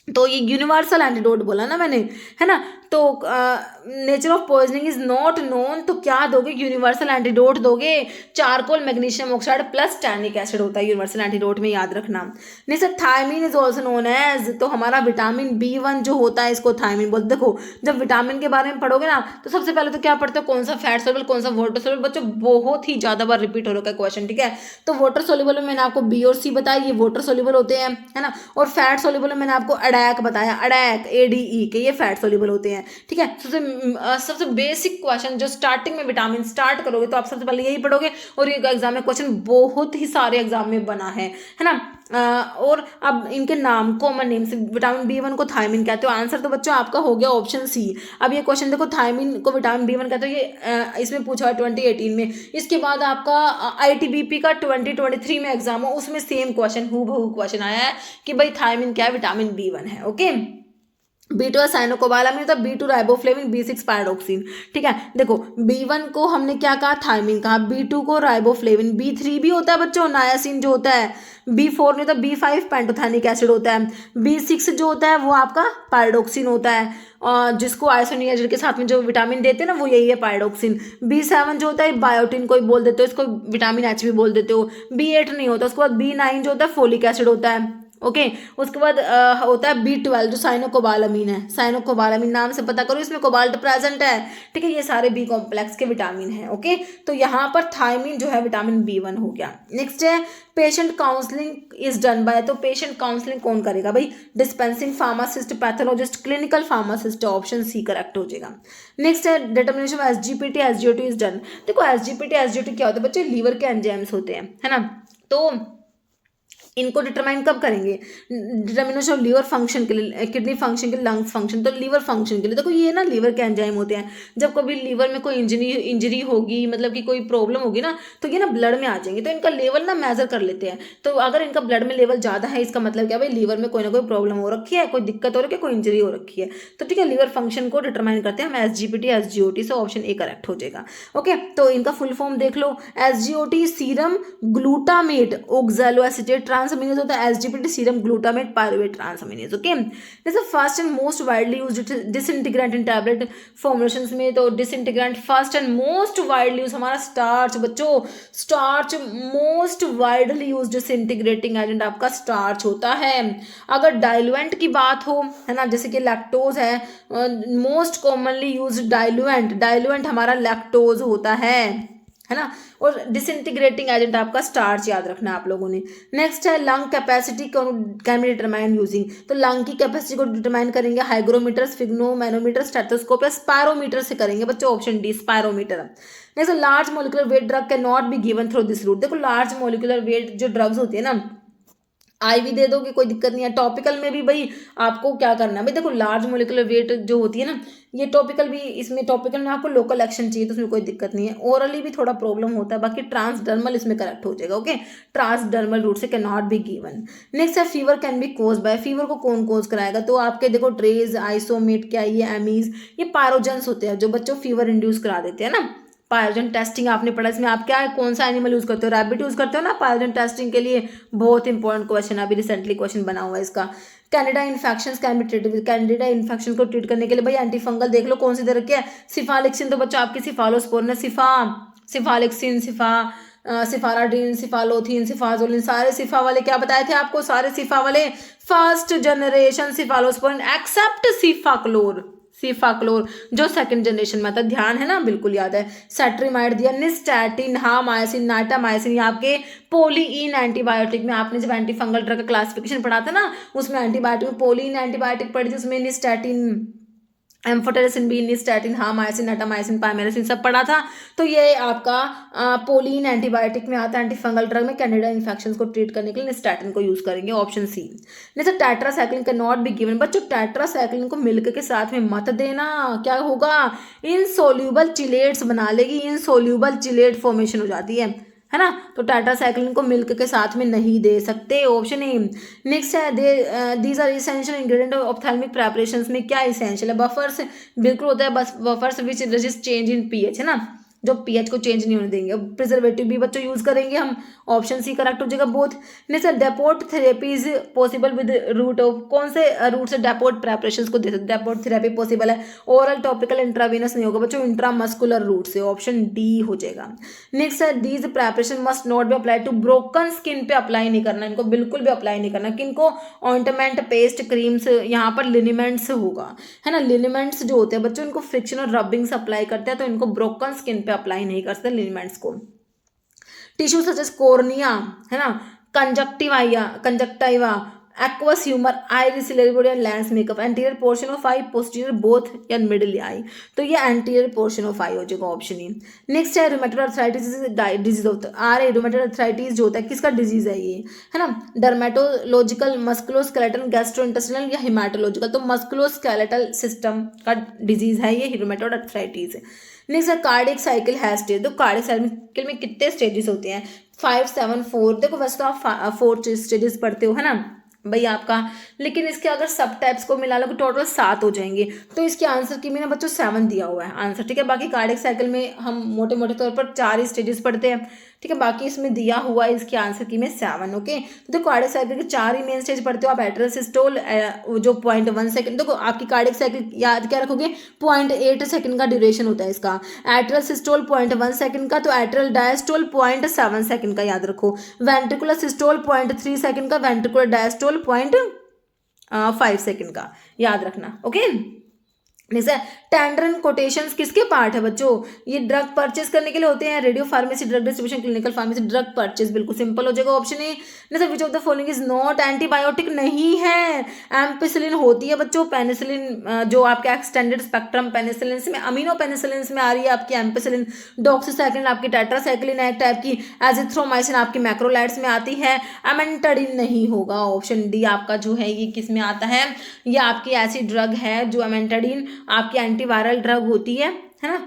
[SPEAKER 1] तो ये यूनिवर्सल एंटीडोट बोला ना मैंने, है ना। तो nature of poisoning is not known, तो क्या दोगे, यूनिवर्सल एंटीडोट दोगे, charcoal, magnesium oxide plus tannic acid होता है यूनिवर्सल एंटीडोट में, याद रखना। Next thiamine is also known as, तो हमारा विटामिन B1 जो होता है इसको थायमिन बोलते। देखो जब विटामिन के बारे में पढ़ोगे ना तो सबसे पहले तो क्या पढ़ते हो, कौन सा फैट सोल्यूबल कौन सा वाटर सोल्यूबल, बच्चों बहुत ही ज्यादा बार रिपीट हो रखा है क्वेश्चन, ठीक है। तो वाटर सोल्यूबल में मैंने आपको B और C बताया, ये वाटर सोल्यूबल होते हैं, है ना। और फैट सोल्यूबल में मैंने आपको अडैक बताया, अडैक ADE के, ये फैट सोल्यूबल होते हैं, ठीक है। सबसे बेसिक क्वेश्चन जो स्टार्टिंग में विटामिन स्टार्ट करोगे तो आप सबसे पहले यही पढ़ोगे, और ये एग्जाम में क्वेश्चन बहुत ही सारे एग्जाम में बना है ना। और अब इनके नाम, कॉमन नेम से विटामिन B1 को थायमिन कहते हो, आंसर तो बच्चों आपका हो गया ऑप्शन सी। अब ये क्वेश्चन देखो, थायमिन को विटामिन B1 कहते हो, ये इसमें पूछा है 2018 में। इसके बाद आपका ITBP का 2023 में एग्जाम हो, उसमें सेम क्वेश्चन हूबहू क्वेश्चन आया है कि भाई थायमिन क्या है, विटामिन B1 है, ओके। B2 साइनोकोबालामिन होता है, B2 राइबोफ्लेविन, B6 पैराडॉक्सिन, ठीक है। देखो B1 को हमने क्या कहा, थायमिन कहा, B2 को राइबोफ्लेविन, B3 भी होता है बच्चों नायासिन जो होता है, B4 नहीं होता, B5 पेंटोथेनिक एसिड होता है, B6 जो होता है वो आपका पैराडॉक्सिन होता है, और जिसको आइसोनियाजिड के साथ में जो विटामिन देते हैं ना वो यही है पैराडॉक्सिन। B7 जो होता है बायोटिन को ही बोल देते हो, इसको विटामिन H भी बोल देते हो। B8 नहीं होता, उसके बाद B9 जो होता है फोलिक एसिड होता है, ओके। उसके बाद होता है B12 जो साइनोकोबालामिन है, साइनोकोबालामिन नाम से पता करो, इसमें कोबाल्ट प्रेजेंट है, ठीक है। ये सारे B कॉम्प्लेक्स के विटामिन है, ओके। तो यहाँ पर थायमिन जो है विटामिन B1 हो गया। नेक्स्ट है patient counselling is done by, तो पेशेंट काउंसलिंग कौन करेगा भाई, dispensing pharmacist, pathologist, clinical pharmacist, option C correct हो जाएगा। नेक्स्ट है determination of SGPT SGOT is done. देखो SGPT SGOT क्या होता है बच्चे, लीवर के एंजाइम्स होते हैं, है ना। तो इनको डिटरमाइन कब करेंगे, डिटर्मिनेशन ऑफ लीवर फंक्शन के लिए, किडनी फंक्शन के लिए, लंग्स फंक्शन, तो लीवर फंक्शन के लिए देखो ये ना लीवर के एंजाइम होते हैं। जब कभी लीवर में कोई इंजरी होगी, मतलब कि कोई प्रॉब्लम होगी ना, तो ये ना ब्लड में आ जाएंगे, तो इनका लेवल ना मेजर कर लेते हैं। तो अगर इनका ब्लड में लेवल ज़्यादा है इसका मतलब क्या भाई लीवर में कोई ना कोई प्रॉब्लम हो रखी है, कोई दिक्कत हो रखी है, कोई इंजरी हो रखी है, तो ठीक है लीवर फंक्शन को डिटरमाइन करते हैं हम SGPT SGOT से, ऑप्शन ए करेक्ट हो जाएगा, ओके। तो इनका फुल फॉर्म देख लो, SGOT serum glutamate oxaloacetate transaminase होता है SGPT, serum glutamate pyruvate transaminase. Okay, जैसे first and most widely used disintegrant in tablet formulations में, तो disintegrant first and most widely use हमारा स्टार्च बच्चों, starch most widely use disintegrating agent आपका starch होता है। अगर डाइल्यूएंट की बात हो, है ना, जैसे कि लैक्टोज है, मोस्ट कॉमनली यूज डाइल्यूएंट हमारा लैक्टोज होता है ना, और डिसइंटीग्रेटिंग एजेंट आपका स्टार्च याद रखना आप लोगों ने। नेक्स्ट है lung capacity can be determine using, तो लंग की कैपेसिटी को डिटरमाइन करेंगे हाइग्रोमीटर, स्फिग्नोमैनोमीटर, स्टेथोस्कोप या स्पायरोमीटर से करेंगे बच्चों, option D spirometer. Next large molecular weight drug can not be given through this route, देखो लार्ज मोलिकुलर वेट जो ड्रग्स होती है ना, आईवी दे दोगे कोई दिक्कत नहीं है, टॉपिकल में भी भाई आपको क्या करना है भाई, देखो लार्ज मोलिकुलर वेट जो होती है ना, ये टॉपिकल भी, इसमें टॉपिकल में आपको लोकल एक्शन चाहिए तो उसमें कोई दिक्कत नहीं है, ओरली भी थोड़ा प्रॉब्लम होता है, बाकी ट्रांसडर्मल इसमें करेक्ट हो जाएगा। ओके, ट्रांसडर्मल रूट से can not be given. Next है fever can be cause by, fever को कौन कोज कराएगा, तो आपके देखो ट्रेज, आइसोमेट, क्या ये एमीज, ये पायरोजेंस होते हैं जो बच्चों फीवर इंड्यूस करा देते हैं ना। पायरोजन टेस्टिंग आपने पढ़ा, इसमें आप क्या है, कौन सा एनिमल यूज करते हो, रैबिट यूज करते हो ना पायरोजन टेस्टिंग के लिए, बहुत इंपॉर्टेंट क्वेश्चन, अभी रिसेंटली क्वेश्चन बना हुआ है इसका। Candida infection can be treated, Candida infection को ट्रीट करने के लिए भाई एंटी फंगल देख लो कौन सी दे रखी है, सिफालिक्सिन, तो बच्चों आपकी सिफालोस्पोरिन, सिफालिक्सिन, सिफाराडीन, सिफालोथीन, सिफाजोलिन, सारे सिफा वाले क्या बताए थे आपको, सारे सिफा वाले फर्स्ट जनरेशन सिफालोस्पोरिन एक्सेप्ट सिफाक्लोर जो सेकंड जनरेशन में आता, ध्यान है ना, बिल्कुल याद है। सेट्रीमाइड दिया, निस्टैटिन, हामायसिन, नाटामायसिन, ये आपके पोलीइन एंटीबायोटिक में आपने जब एंटी फंगल ड्रग का क्लासिफिकेशन पढ़ा था ना, उसमें एंटीबायोटिक में पोलीइन एंटीबायोटिक पढ़ी थी, उसमें निस्टैटिन, एम्फोटेरिसिन बी, निस्टैटिन, हामायसिन, नाटामायसिन, पायमेरासिन सब पढ़ा था। तो ये आपका पोलीन एंटीबायोटिक में आता है, एंटी फंगल ड्रग में कैंडिडा इन्फेक्शंस को ट्रीट करने के लिए निस्टैटिन को यूज करेंगे, ऑप्शन सी। जैसे tetracycline can not be given, बच्चों टेट्रासाइक्लिन को मिल्क के साथ में मत देना, क्या होगा, इनसोल्यूबल चिलेट्स बना लेगी, इनसोल्यूबल चिलेट फॉर्मेशन हो जाती है ना, तो टेट्रासाइक्लिन को मिल्क के साथ में नहीं दे सकते, ऑप्शन ए। नेक्स्ट है these are essential ingredient of ophthalmic preparations में क्या इसेंशियल है, बफर्स बिल्कुल होता है, बस buffers which resist change in pH, है ना, जो पीएच को चेंज नहीं होने देंगे। प्रिजर्वेटिव भी बच्चों यूज करेंगे हम, ऑप्शन सी करेक्ट हो जाएगा both. Next depot therapy is possible with route of, कौन से रूट से डेपोट प्रेपरेशंस को दे सकते, डेपोट थेरेपी पॉसिबल है, ओरल, टॉपिकल, इंट्रावेनस नहीं होगा बच्चों, इंट्रामस्कुलर रूट से, ऑप्शन डी हो जाएगा। नेक्स्ट है these preparation must not be apply to broken skin पे अप्लाई नहीं करना, इनको बिल्कुल भी अप्लाई नहीं करना, किनको, ऑइंटमेंट, पेस्ट, क्रीम्स, यहाँ पर लिनिमेंट्स होगा, है ना, लिनिमेंट्स जो होते हैं बच्चों इनको फ्रिक्शन और रबिंग से अप्लाई करते हैं, तो इनको ब्रोकन स्किन पे अप्लाई नहीं कर सकते लिनिमेंट्स को। टिश्यू सच एज कोर्निया, है ना, कंजक्टिवा, एक्वस ह्यूमर, आइरिस, लेरिबोडिया, lens makeup, anterior portion of eye, posterior both या मिडिल आई, तो ये एंटीरियर पोर्शन ऑफ आई हो जाएगा, ऑप्शन ई। नेक्स्ट है रूमेटोइड अर्थराइटिस डिजीज होता है, रूमेटोइड अर्थराइटिस जो होता है किसका डिजीज है ये, है ना, डर्मेटोलॉजिकल, मस्कुलोस्केलेटल, गैस्ट्रोइंटेस्टिनल या हिमाटोलॉजिकल, तो मस्कुलोस्केलेटल सिस्टम का डिजीज है ये रूमेटोइड अर्थराइटिस। नेक्स्ट है कार्डियक साइकिल हैज स्टेज, तो कार्डियक साइकिल में कितने स्टेजेस होते हैं, 5, 7, 4, देखो वैसे तो आप 4 स्टेजेस पढ़ते हो, है ना भाई आपका, लेकिन इसके अगर सब टाइप्स को मिला लो तो टोटल 7 हो जाएंगे, तो इसके आंसर की मैंने बच्चों 7 दिया हुआ है आंसर, ठीक है। बाकी कार्डियक साइकिल में हम मोटे मोटे तौर पर 4 ही स्टेजेस पढ़ते हैं, ठीक है, बाकी इसमें दिया हुआ है इसके आंसर की में 7, ओके। तो कार्डियक साइकिल के 4 ही मेन स्टेज पढ़ते हो आप, एट्रियल सिस्टोल जो 0.1 सेकंड, देखो आपकी कार्डियक साइकिल याद क्या रखोगे, 0.8 सेकंड का ड्यूरेशन होता है इसका, एट्रियल सिस्टोल 0.1 सेकंड का, तो एट्रियल डायस्टोल 0.7 सेकंड का याद रखो, वेंट्रिकुलर सिस्टोल 0.3 सेकंड का, वेंट्रिकुलर डायस्टोल 0.5 सेकंड का याद रखना, ओके। जैसे टेंडर एंड कोटेशंस किसके पार्ट है बच्चों, ये ड्रग परचेज करने के लिए होते हैं, radio pharmacy, drug distribution, clinical pharmacy, drug purchase, बिल्कुल सिंपल हो जाएगा, ऑप्शन ए। जैसे विच of the following is not antibiotic, नहीं है, एम्पिसिलिन होती है बच्चों, पेनिसिलिन जो आपके एक्सटेंडेड स्पेक्ट्रम पेनिसिलिन में, अमीनो पेनिसिलिन में आ रही है आपकी एम्पिसिलिन, डॉक्सीसाइक्लिन आपकी टेट्रासाइक्लिन है एक टाइप की, एजिथ्रोमाइसिन आपकी मैक्रोलाइड्स में आती है, एमेंटाडिन नहीं होगा, ऑप्शन डी आपका जो है ये किस में आता है, ये आपकी ऐसी ड्रग है जो एमेंटाडिन आपकी एंटीवायरल ड्रग होती है ना।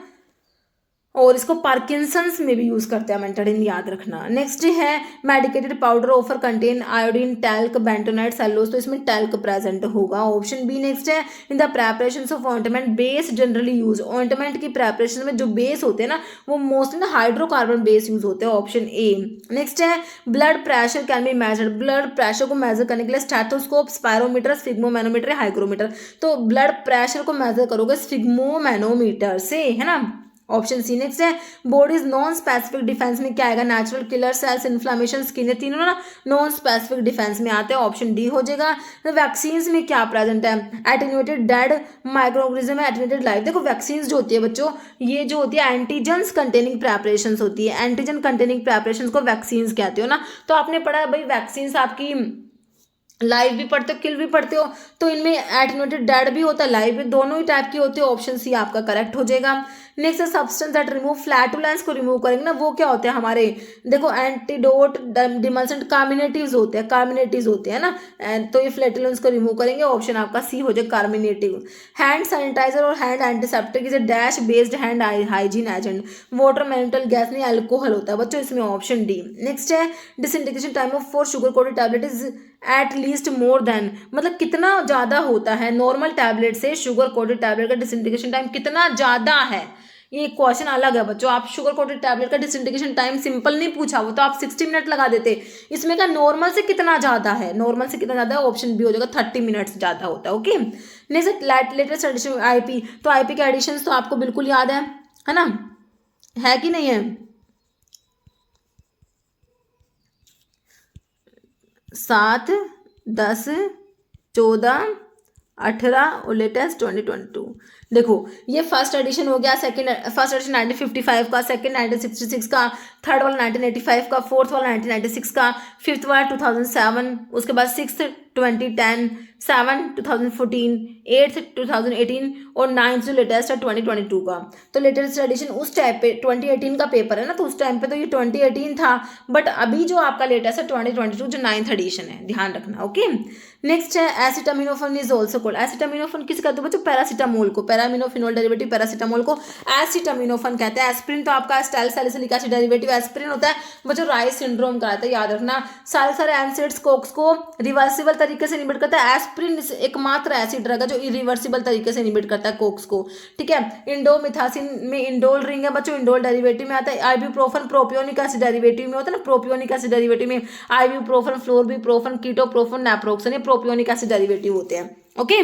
[SPEAKER 1] और इसको पार्किंसंस में भी यूज करते हैं मेंटाडिन, याद रखना। नेक्स्ट है medicated powder offer contain iodine, talc, bentonite, cellulose, तो इसमें टैल्क प्रेजेंट होगा, ऑप्शन बी। नेक्स्ट है in the preparation of ointment base generally use, ointment की प्रेपरेशन में जो बेस होते हैं ना वो मोस्टली ना हाइड्रोकार्बन बेस यूज होते हैं, ऑप्शन ए। नेक्स्ट है blood pressure can be measured, blood pressure को मेजर करने के लिए स्टेथोस्कोप, स्पायरोमीटर, स्फिग्मोमैनोमीटर, हाइग्रोमीटर, तो ब्लड प्रेशर को मेजर करोगे स्फिग्मोमैनोमीटर से, है ना, ऑप्शन सी। नेक्स्ट है बॉडीज नॉन स्पेसिफिक डिफेंस में क्या आएगा, natural killer cells, inflammation, skin, ये तीनों ना नॉन स्पेसिफिक डिफेंस में आते हैं, ऑप्शन डी हो जाएगा। वैक्सीन्स में क्या प्रेजेंट है, एटेन्यूएटेड डेड माइक्रो ऑर्गेनिज्म है, एटेन्यूएटेड लाइफ। देखो वैक्सीन्स जो होती है बच्चों, ये जो होती है एंटीजन्स कंटेनिंग प्रेपरेशंस होती है, एंटीजन कंटेनिंग प्रेपरेशंस को वैक्सीन्स कहते हो ना। तो आपने पढ़ा है भाई वैक्सीन्स आपकी लाइव भी पढ़ते हो किल भी पढ़ते हो, तो इनमें एटेन्यूएटेड डेड भी होता है, लाइव भी, दोनों ही टाइप की होती है, ऑप्शन सी आपका करेक्ट हो जाएगा। नेक्स्ट है सब्सटेंस दैट रिमूव फ्लैटुलेंस, को रिमूव करेंगे ना, वो क्या होते हैं हमारे, देखो एंटीडोट, डिमल्सेंट, कार्मिनेटिव्स होते हैं, कार्मिनेटिव्स होते हैं ना, तो ये फ्लैटुलेंस को रिमूव करेंगे, ऑप्शन आपका सी हो जाएगा कार्मिनेटिव। हैंड सैनिटाइजर और hand antiseptic is a dash based hand hygiene agent, water mental gas नहीं अल्कोहल होता है बच्चों, इसमें ऑप्शन डी। नेक्स्ट है disintegration time of for sugar coated tablet is at least more than, मतलब कितना ज़्यादा होता है नॉर्मल टैबलेट से शुगर कोटेड टैबलेट का डिसइंटीग्रेशन टाइम कितना ज़्यादा है, ये क्वेश्चन अलग है बच्चों। आप शुगर कोटेड टैबलेट का डिसइंटीग्रेशन टाइम सिंपल नहीं पूछा, वो तो आप 60 मिनट लगा देते, इसमें का नॉर्मल से कितना ज़्यादा है, नॉर्मल से कितना ज़्यादा है, ऑप्शन बी हो जाएगा 30 मिनट्स ज़्यादा होता है, okay. Next latest edition IP, तो आईपी के एडिशन तो आपको बिल्कुल याद है ना, है कि नहीं है, 7, 10, 14, 18 और लेटेस्ट 2022। देखो ये फर्स्ट एडिशन हो गया, सेकंड फर्स्ट एडिशन 1955 का, सेकंड 1966 का, थर्ड वाला 1985 का, फोर्थ वाला 1996 का, फिफ्थ वाला 2007, उसके बाद सिक्स्थ 2010, 7 2014, 8 2018 और 9 जो लेटेस्ट है 2022 का। तो लेटेस्ट एडिशन उस टाइम पे 2018 का पेपर है ना, तो उस टाइम पे तो ये 2018 था, बट अभी जो आपका लेटेस्ट है 2022 जो 9th एडिशन है, ध्यान रखना, ओके। नेक्स्ट है acetaminophen is also called, acetaminophen किस कहते हैं बच्चों, पैरासीटामोल को, पैरामिनोफिनोल डेरिवेटिव पैरासीटामोल को एसिटामिनोफेन कहते हैं। एस्पिरिन तो आपका acetyl salicylic acid derivative aspirin होता है बच्चों, राइस सिंड्रोम कराता है, याद रखना। सारे एसिड्स कोक्स को रिवर्सिबल तरीके से इनहिबिट करता है, एस्पिरिन एकमात्र ऐसी ड्रग है जो इरिवर्सिबल तरीके से इनहिबिट करता है कोक्स को, ठीक है। इंडोमिथासिन में इंडोल रिंग है बच्चों, इंडोल डेरिवेटिव में आता है। आइब्यूप्रोफेन प्रोपियोनिक एसिड डेरिवेटिव में होता है ना, प्रोपियोनिक एसिड डेरिवेटिव में आइब्यूप्रोफेन, फ्लोरबीप्रोफेन, कीटोप्रोफेन, नैप्रोक्सन, ये प्रोपियोनिक एसिड डेरिवेटिव होते हैं, ओके।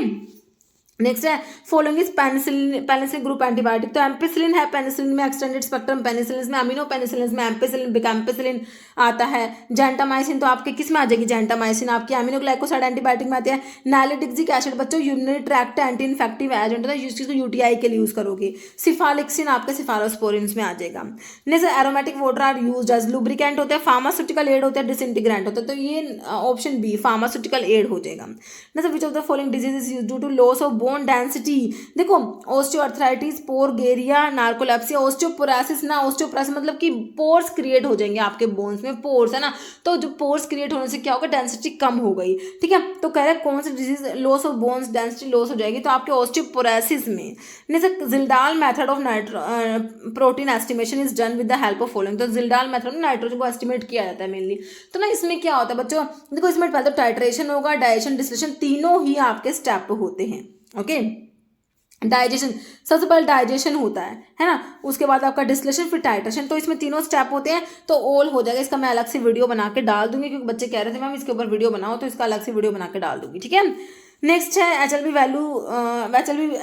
[SPEAKER 1] नेक्स्ट है following is penicillin, penicillin group antibiotic, तो एम्पिसिलिन है पेनिसिलिन में, एक्सटेंडेड स्पेक्ट्रम पेनिसिलिन में, अमीनो पेनिसिलिन में एम्पिसिलिन, बिकैम्पिसिलिन आता है। जेंटामाइसिन तो आपके किस में आ जाएगी, जेंटामाइसिन आपकी अमीनोग्लाइकोसाइड एंटीबायोटिक में आती है। नाइलेडिक्सिक एसिड बच्चों urinary tract anti infective agent होता है, जिसको यूटीआई के लिए यूज करोगे। सिफालिक्सिन आपके सिफालोस्पोरिन में आ जाएगा। Next aromatic water are used as lubricant होते हैं, फार्मास्यूटिकल एड होता है, डिसइंटीग्रेंट होता है, तो ये ऑप्शन बी फार्मास्यूटिकल एड हो जाएगा। Next which of the following disease is due to loss of bone density, देखो ऑस्टियोआर्थराइटिस, पोरगेरिया, नार्कोलेप्सिया, ऑस्टियोपोरोसिस ना, ऑस्टियोपोरोसिस मतलब कि पोर्स क्रिएट हो जाएंगे आपके बोन्स में, पोर्स है ना, तो जो पोर्स क्रिएट होने से क्या होगा, डेंसिटी कम हो गई, ठीक है। तो कह रहे हैं कौन सी disease loss of bones density loss हो जाएगी, तो आपके ऑस्टियोपोरोसिस में। Next Kjeldahl method of protein estimation is done with the help of following, तो जिल्डाल मेथड में नाइट्रोजन को एस्टिमेट किया जाता है मेनली। तो ना इसमें क्या होता है बच्चों, देखो इसमें पहले तो टाइट्रेशन होगा, डाइजेशन, डिस्टिलेशन, तीनों ही आपके स्टेप होते हैं, ओके। डाइजेशन सबसे पहले डाइजेशन होता है ना, उसके बाद आपका डिस्टिलेशन, फिर टाइट्रेशन, तो इसमें तीनों स्टेप होते हैं, तो ऑल हो जाएगा। इसका मैं अलग से वीडियो बना के डाल दूंगी, क्योंकि बच्चे कह रहे थे मैम इसके ऊपर वीडियो बनाओ, तो इसका अलग से वीडियो बना के डाल दूंगी, ठीक है। नेक्स्ट है एचएलबी वैल्यू,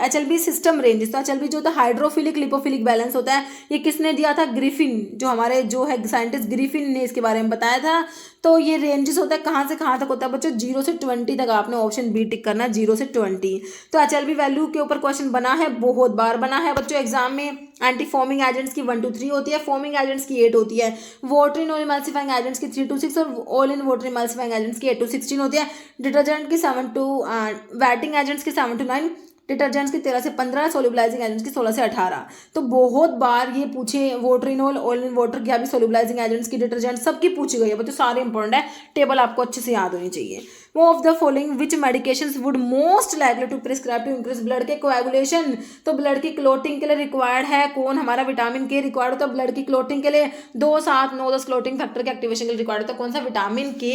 [SPEAKER 1] एचएलबी सिस्टम रेंजेस, तो एचएलबी जो होता है हाइड्रोफिलिक लिपोफिलिक बैलेंस होता है, ये किसने दिया था, ग्रिफिन, जो हमारे जो है साइंटिस्ट ग्रिफिन ने इसके बारे में बताया था। तो ये रेंजेस होता है कहाँ से कहाँ तक होता है बच्चों, 0 से 20 तक, आपने ऑप्शन बी टिक करना है, 0 से 20। तो एचएलबी वैल्यू के ऊपर क्वेश्चन बना है, बहुत बार बना है बच्चों एग्जाम में। एंटी फॉर्मिंग एजेंट्स की 1 to 3 होती है, फॉर्मिंग एजेंट्स की 8 होती है, वाटर इन इमल्सिफाइंग एजेंट्स की 3 to 6 और all in water emulsifying agents की 8 to 16 होती है, डिटर्जेंट की 7 to वेटिंग एजेंट्स की 7 to 9, डिटर्जेंट्स की 13 से 15, सोल्यूबलाइजिंग एजेंट्स की 16 से 18। तो बहुत बार ये पूछे वोटरिनोल, ऑयल इन वाटर, क्या भी सोल्यूबलाइजिंग एजेंट्स की, डिटर्जेंट सबकी पूछी गई है बच्चों, सारे इंपॉर्टेंट है, टेबल आपको अच्छे से याद होनी चाहिए। वो of the following which medications would most likely to prescribe to increase blood के कोएगुलेशन। तो ब्लड की क्लोटिंग के लिए रिक्वायर्ड है कौन, हमारा विटामिन के रिक्वायर्ड होता है ब्लड की क्लोटिंग के लिए, 2, 7, 9, 10 क्लोटिंग फैक्टर के एक्टिवेशन के लिए रिक्वायर्ड होता है कौन सा, विटामिन के,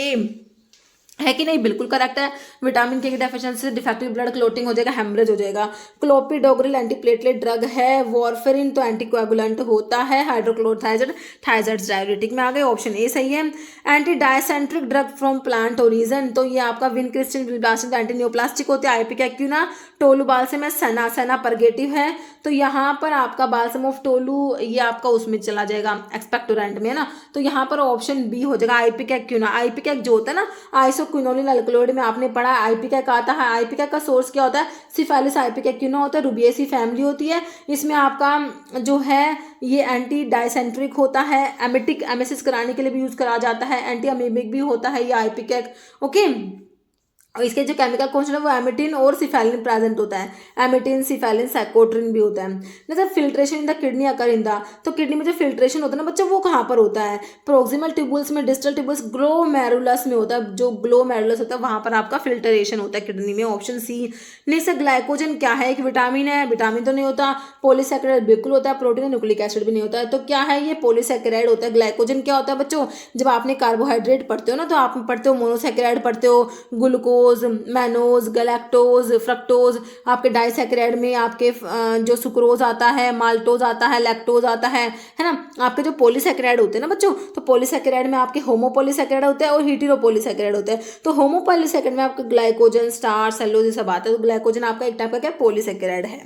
[SPEAKER 1] है कि नहीं, बिल्कुल करेक्ट है। विटामिन के डेफिशिएंसी से डिफेक्टिव ब्लड क्लोटिंग हो जाएगा, हेमरेज हो जाएगा। क्लोपिडोग्रिल एंटीप्लेटलेट ड्रग है। वॉरफेरिन तो एंटीकोएगुलेंट होता है। हाइड्रोक्लोरोथायजाइड, थायजाइड्स डाययूरेटिक में आ गए, ऑप्शन ए सही है। Anti dysenteric drug from plant origin, तो ये आपका विनक्रिस्टिन, विब्लास्टिन एंटी न्योप्लास्टिक होते हैं। आईपी एक्यूना, टोलू बालसम है, सेना परगेटिव है। तो यहाँ पर आपका बालसम ऑफ टोलू ये आपका उसमें चला जाएगा एक्सपेक्टोरेंट में, है ना। तो यहाँ पर ऑप्शन बी हो जाएगा आईपी एक्यूना। आईपी जो होता है ना, आइसोक्विनोलिन अल्कलॉइड में आपने पढ़ा, आईपीकैक आता है। आईपीकैक का सोर्स क्या होता है, सिफालिस आईपीकैक्यूना होता है, रुबिएसी फैमिली होती है। इसमें आपका जो है ये एंटी डायसेंट्रिक होता है, एमिटिक एमेसिस कराने के लिए भी यूज करा जाता है, एंटी अमीबिक भी होता है ये आईपीकैक, ओके। और इसके जो केमिकल कॉन्स्टेंट है वो एमिटिन और सिफेलिन प्रेजेंट होता है, एमिटिन, सिफेलिन, साइकोट्रिन भी होता है। जैसे filtration in the kidney occur in the, तो किडनी में जो फिल्ट्रेशन होता है ना बच्चों वो कहाँ पर होता है, प्रोक्सिमल ट्यूबुल्स में, डिस्टल ट्यूबुल्स, ग्लोमेरुलस में होता है। जो ग्लोमेरुलस होता है वहां पर आपका फिल्ट्रेशन होता है किडनी में, ऑप्शन सी। नेक्स्ट ग्लाइकोजन क्या है, एक विटामिन है, विटामिन तो नहीं होता। पॉलीसैकेराइड बिल्कुल होता है, प्रोटीन, न्यूक्लिक एसिड भी नहीं होता है। तो क्या है ये, पॉलीसैकेराइड होता है। ग्लाइकोजन क्या होता है बच्चों, जब आपने कार्बोहाइड्रेट पढ़ते हो ना तो आप पढ़ते हो मोनोसैकेराइड पढ़ते हो, ग्लूकोज, मैनोज, गैलेक्टोज, फ्रक्टोज। आपके डाइसैकेराइड में आपके जो सुक्रोज आता है, माल्टोज आता है, लैक्टोज आता है ना। आपके जो पॉलीसैकेराइड होते हैं ना बच्चों, तो पॉलीसैकेराइड में आपके होमोपॉलीसैकेराइड होते हैं और हेटेरोपॉलीसैकेराइड होते हैं। तो होमोपॉलीसैकेराइड में आपका ग्लाइकोजन, स्टार्च, सेलुलोज ये सब आता है। तो ग्लाइकोजन आपका एक टाइप का क्या पॉलीसैकेराइड है।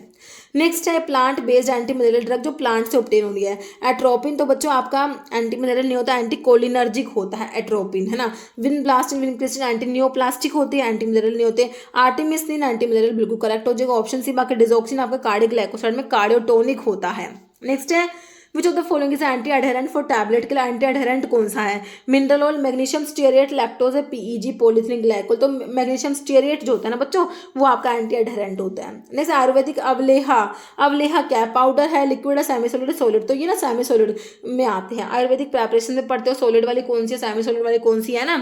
[SPEAKER 1] नेक्स्ट है plant based anti malarial drug, जो प्लांट से ऑब्टेन होती है। एट्रोपिन तो बच्चों आपका एंटी मलेरियल नहीं होता, एंटी कोलिनर्जिक होता है एट्रोपिन, है ना। विनब्लास्टिन, विनक्रिस्टिन एंटी नियोप्लास्टिक होती है, एंटी मलेरियल नहीं होते। आर्टिमिसिन एंटी मलेरियल बिल्कुल करेक्ट हो जाएगा, ऑप्शन सी। बाकी डिजोक्सिन आपका कार्डियोग्लाइकोसाइड में कार्डियोटोनिक होता है। नेक्स्ट है which of the following is anti adherent for tablet, के लिए एंटी एडहेरेंट कौन सा है, मिनरल, मैग्नीशियम स्टीयरेट, लैक्टोज है, पीईजी, पॉलीथिलीन ग्लाइकोल। तो मैग्नीशियम स्टीयरेट जो होता है ना बच्चों वो आपका एंटी एडहेरेंट होता है। नेक्स्ट आयुर्वेदिक अवलेहा, अवलेहा क्या पाउडर है, लिक्विड है, सेमी सॉलिड, सॉलिड। तो ये ना सेमी सॉलिड में आते हैं, आयुर्वेदिक प्रिपरेशन में पढ़ते हो सॉलिड वाली कौन सी है, सेमी सॉलिड वाली कौन सी है ना।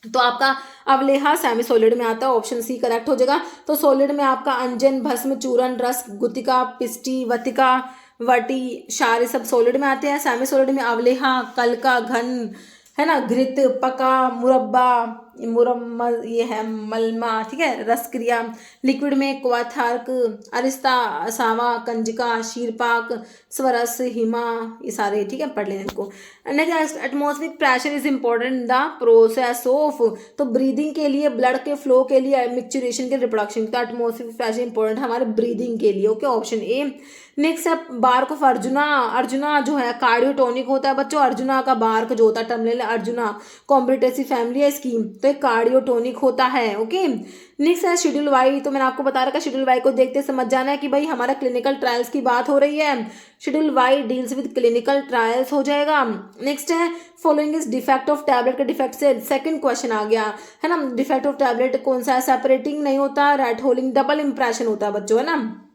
[SPEAKER 1] तो आपका अवलेहा सेमी सॉलिड में आता है, ऑप्शन सी करेक्ट हो जाएगा। तो सॉलिड में आपका अंजन, भस्म, चूर्ण, रस, गुतिका, पिष्टी, वतिका, वटी, क्षार सब सॉलिड में आते हैं। सेमी सॉलिड में अवलेहा, कलका, घन, है ना, घृत, पका, मुरब्बा, मुरम्मा ये है मलमा, ठीक है, रस क्रिया। लिक्विड में क्वाथार्क, अरिस्ता, असावा, कंजिका, शीरपाक, स्वरस, हिमा, ये सारे ठीक है पढ़ लेने इनको। Next atmospheric pressure is important in the process of, तो ब्रीदिंग के लिए, ब्लड के फ्लो के लिए, मिक्सचुरेशन के रिप्रोडक्शन, तो एटमॉस्फेरिक प्रेशर इंपॉर्टेंट है हमारे ब्रीदिंग के लिए, ओके, ऑप्शन ए। नेक्स्ट है बार्क ऑफ अर्जुना, अर्जुना जो है कार्डियोटोनिक होता है बच्चों। अर्जुना का बार्क जो होता है टर्मिनल अर्जुना, कॉम्बिटेसी फैमिली है इसकी, तो एक कार्डियोटोनिक होता है, ओके। नेक्स्ट है शेड्यूल वाई, तो मैंने आपको बता रखा शेड्यूल वाई को देखते समझ जाना है कि भाई हमारा क्लिनिकल ट्रायल्स की बात हो रही है। Schedule Y deals with clinical trials हो जाएगा। नेक्स्ट है following is defect of tablet, के डिफेक्ट से सेकंड क्वेश्चन आ गया है ना। डिफेक्ट ऑफ टैबलेट कौन सा है, सेपरेटिंग नहीं होता, रेड होलिंग, डबल इंप्रेशन होता है बच्चों, है ना,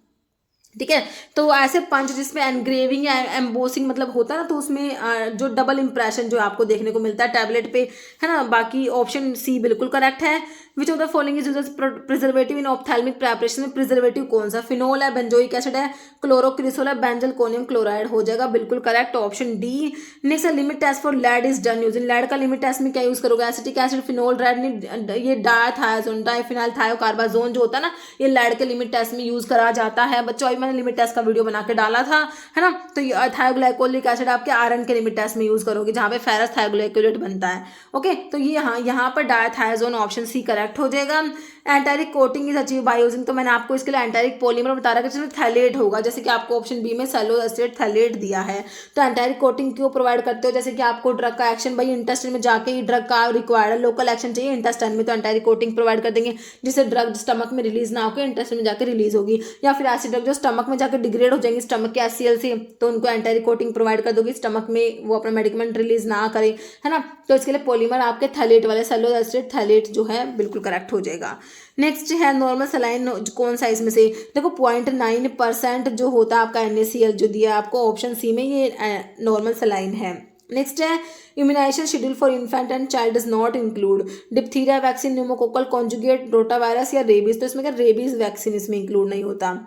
[SPEAKER 1] ठीक है। तो ऐसे पंच जिसमें एनग्रेविंग या एम्बोसिंग मतलब होता है ना, तो उसमें जो डबल इंप्रेशन जो आपको देखने को मिलता है टैबलेट पे, है ना। बाकी ऑप्शन सी बिल्कुल करेक्ट है। Which of the following is used preservative in ophthalmic preparation, में प्रिजर्वेटिव कौन सा, फिनोल है, बेंजोइक एसिड है, क्लोरोक्रिसोल है, बेंजलकोनियम क्लोराइड हो जाएगा, बिल्कुल correct, option D. Next limit test for lead is done using, lead का लिमिट टेस्ट में क्या यूज करोगे, एसिटिक एसिड, फिनोल, रेड, ये डायथायोजोन, डाइफिनाइल थायोकार्बाजोन जो होता है ना, ये लेड के लिमिट टेस्ट में यूज करा जाता है बच्चों। अभी मैंने लिमिट टेस्ट का वीडियो बना के डाला था, है ना। तो ये थायोग्लाइकोलिक एसिड आपके आयरन के लिमिट टेस्ट में यूज करोगे, जहां पे फेरस थायोग्लाइकोलेट बनता है, ओके। तो ये यहाँ पर डायथायोजोन ऑप्शन सी करेक्ट हो जाएगा। Enteric coating is achieve by using, तो मैंने आपको इसके लिए एंटारिक पॉलीमर बता रहा है जिसमें थैलेट होगा, जैसे कि आपको ऑप्शन बी में सेलुलोसिड थैलेट दिया है। तो एंटारिक कोटिंग क्यों प्रोवाइड करते हो, जैसे कि आपको ड्रग का एक्शन भाई इंटेस्टाइन में जाके ही ड्रग का रिक्वायर्ड है, लोकल एक्शन चाहिए इंटेस्टाइन में, तो एंटारिक कोटिंग प्रोवाइड कर देंगे जिससे ड्रग स्टमक में रिलीज ना होकर इंटेस्टाइन में जाकर रिलीज होगी। या फिर ऐसी ड्रग जो स्टमक में जाकर डिग्रेड हो जाएंगे स्टमक के HCl से, तो उनको एंटारिक कोटिंग प्रोवाइड कर दोगे स्टमक में वो अपना मेडिकमेंट रिलीज ना करे, है ना। तो इसके लिए पॉलीमर आपके थैलेट वाले सेलुलोसिड थैलेट जो है बिल्कुल करेक्ट हो जाएगा। नेक्स्ट है नॉर्मल सलाइन कौन सा इसमें से, देखो 0.9% जो होता है आपका NaCl जो दिया है आपको ऑप्शन सी में, ये नॉर्मल सलाइन है। नेक्स्ट है immunisation schedule for infant and child does not include diphtheria vaccine, pneumococcal conjugate, rotavirus या रेबीज, तो इसमें क्या रेबीज वैक्सीन इसमें इंक्लूड नहीं होता।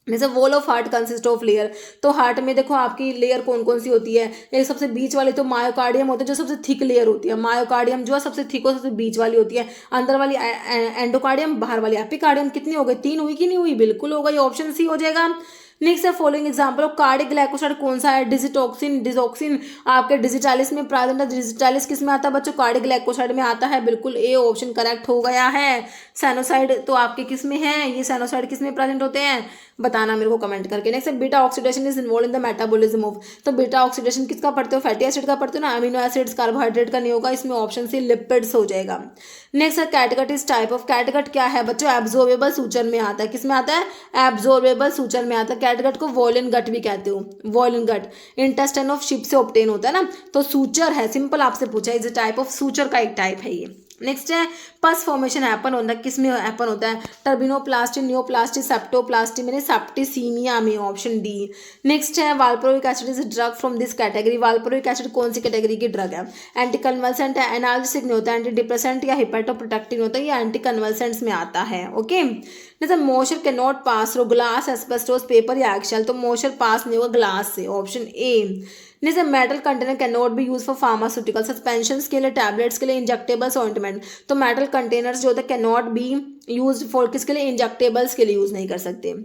[SPEAKER 1] जैसे wall of heart consist of layer, तो हार्ट में देखो आपकी लेयर कौन कौन सी होती है, एक सबसे बीच वाली तो मायोकार्डियम होता है जो सबसे थिक लेयर होती है, मायोकार्डियम जो है सबसे थिक और सबसे बीच वाली होती है, अंदर वाली एंडोकार्डियम, बाहर वाली एपिकार्डियम। कितनी हो गई, 3 हुई कि नहीं हुई, बिल्कुल होगा, ये ऑप्शन सी हो जाएगा। नेक्स्ट है following example of cardiac glycoside कौन सा है, डिजिटॉक्सिन, डिजॉक्सिन आपके डिजिटालिस में प्रेजेंट है, डिजिटालिस किस में आता है बच्चों, कार्डिक ग्लाइकोसाइड में आता है, बिल्कुल ए ऑप्शन करेक्ट हो गया है। साइनोसाइड तो आपके किस में है, ये साइनोसाइड किस में प्रेजेंट होते हैं, बताना मेरे को कमेंट करके। नेक्स्ट है beta oxidation is involve in the metabolism of, तो बीटा ऑक्सीडेशन किसका पढ़ते हो, फैटी एसिड का पढ़ते हो ना, अमीनो एसिड्स, कार्बोहाइड्रेट का नहीं होगा, इसमें ऑप्शन सी लिपिड्स हो जाएगा। नेक्स्ट है catgut is type of, catgut क्या है बच्चों, एब्जॉर्बेबल सूचन में आता है, किस में आता है, एब्जॉर्बेबल सूचन में आता है। कैटगट को वॉलिन गट भी कहते हो, वॉलिन गट इंटेस्टाइन ऑफ शिप से ऑब्टेन होता है ना, तो सूचर है, सिंपल आपसे पूछा है, is a type of suture का एक टाइप है ये। नेक्स्ट है पस फॉर्मेशन हैपन होता है, किस में हैपन होता है, टर्बिनोप्लास्टी, नियोप्लास्टी, सेप्टोप्लास्टी में, सेप्टिसीमिया में, ऑप्शन डी। नेक्स्ट है valproic acid is drug from this category, valproic acid कौन सी कैटेगरी की ड्रग है, एंटी कन्वल्सेंट है, एनाल्जेसिक नहीं होता, एंटी डिप्रेसेंट या हिपेटोप्रोटेक्टिव होता है, ये एंटी कन्वल्सेंट्स में आता है। ओके, जैसे moisture can not pass through glass, asbestos, paper या एक्शल, तो मोशर पास नहीं होगा ग्लास से, ऑप्शन ए। जैसे metal container can not be use for pharmaceutical, suspension के लिए, टैबलेट्स के लिए, इंजेक्टेबल्स, ऑइंटमेंट, तो मेटल कंटेनर्स जो होते हैं can not be use for किसके लिए, इंजेक्टेबल्स के लिए यूज नहीं कर सकते।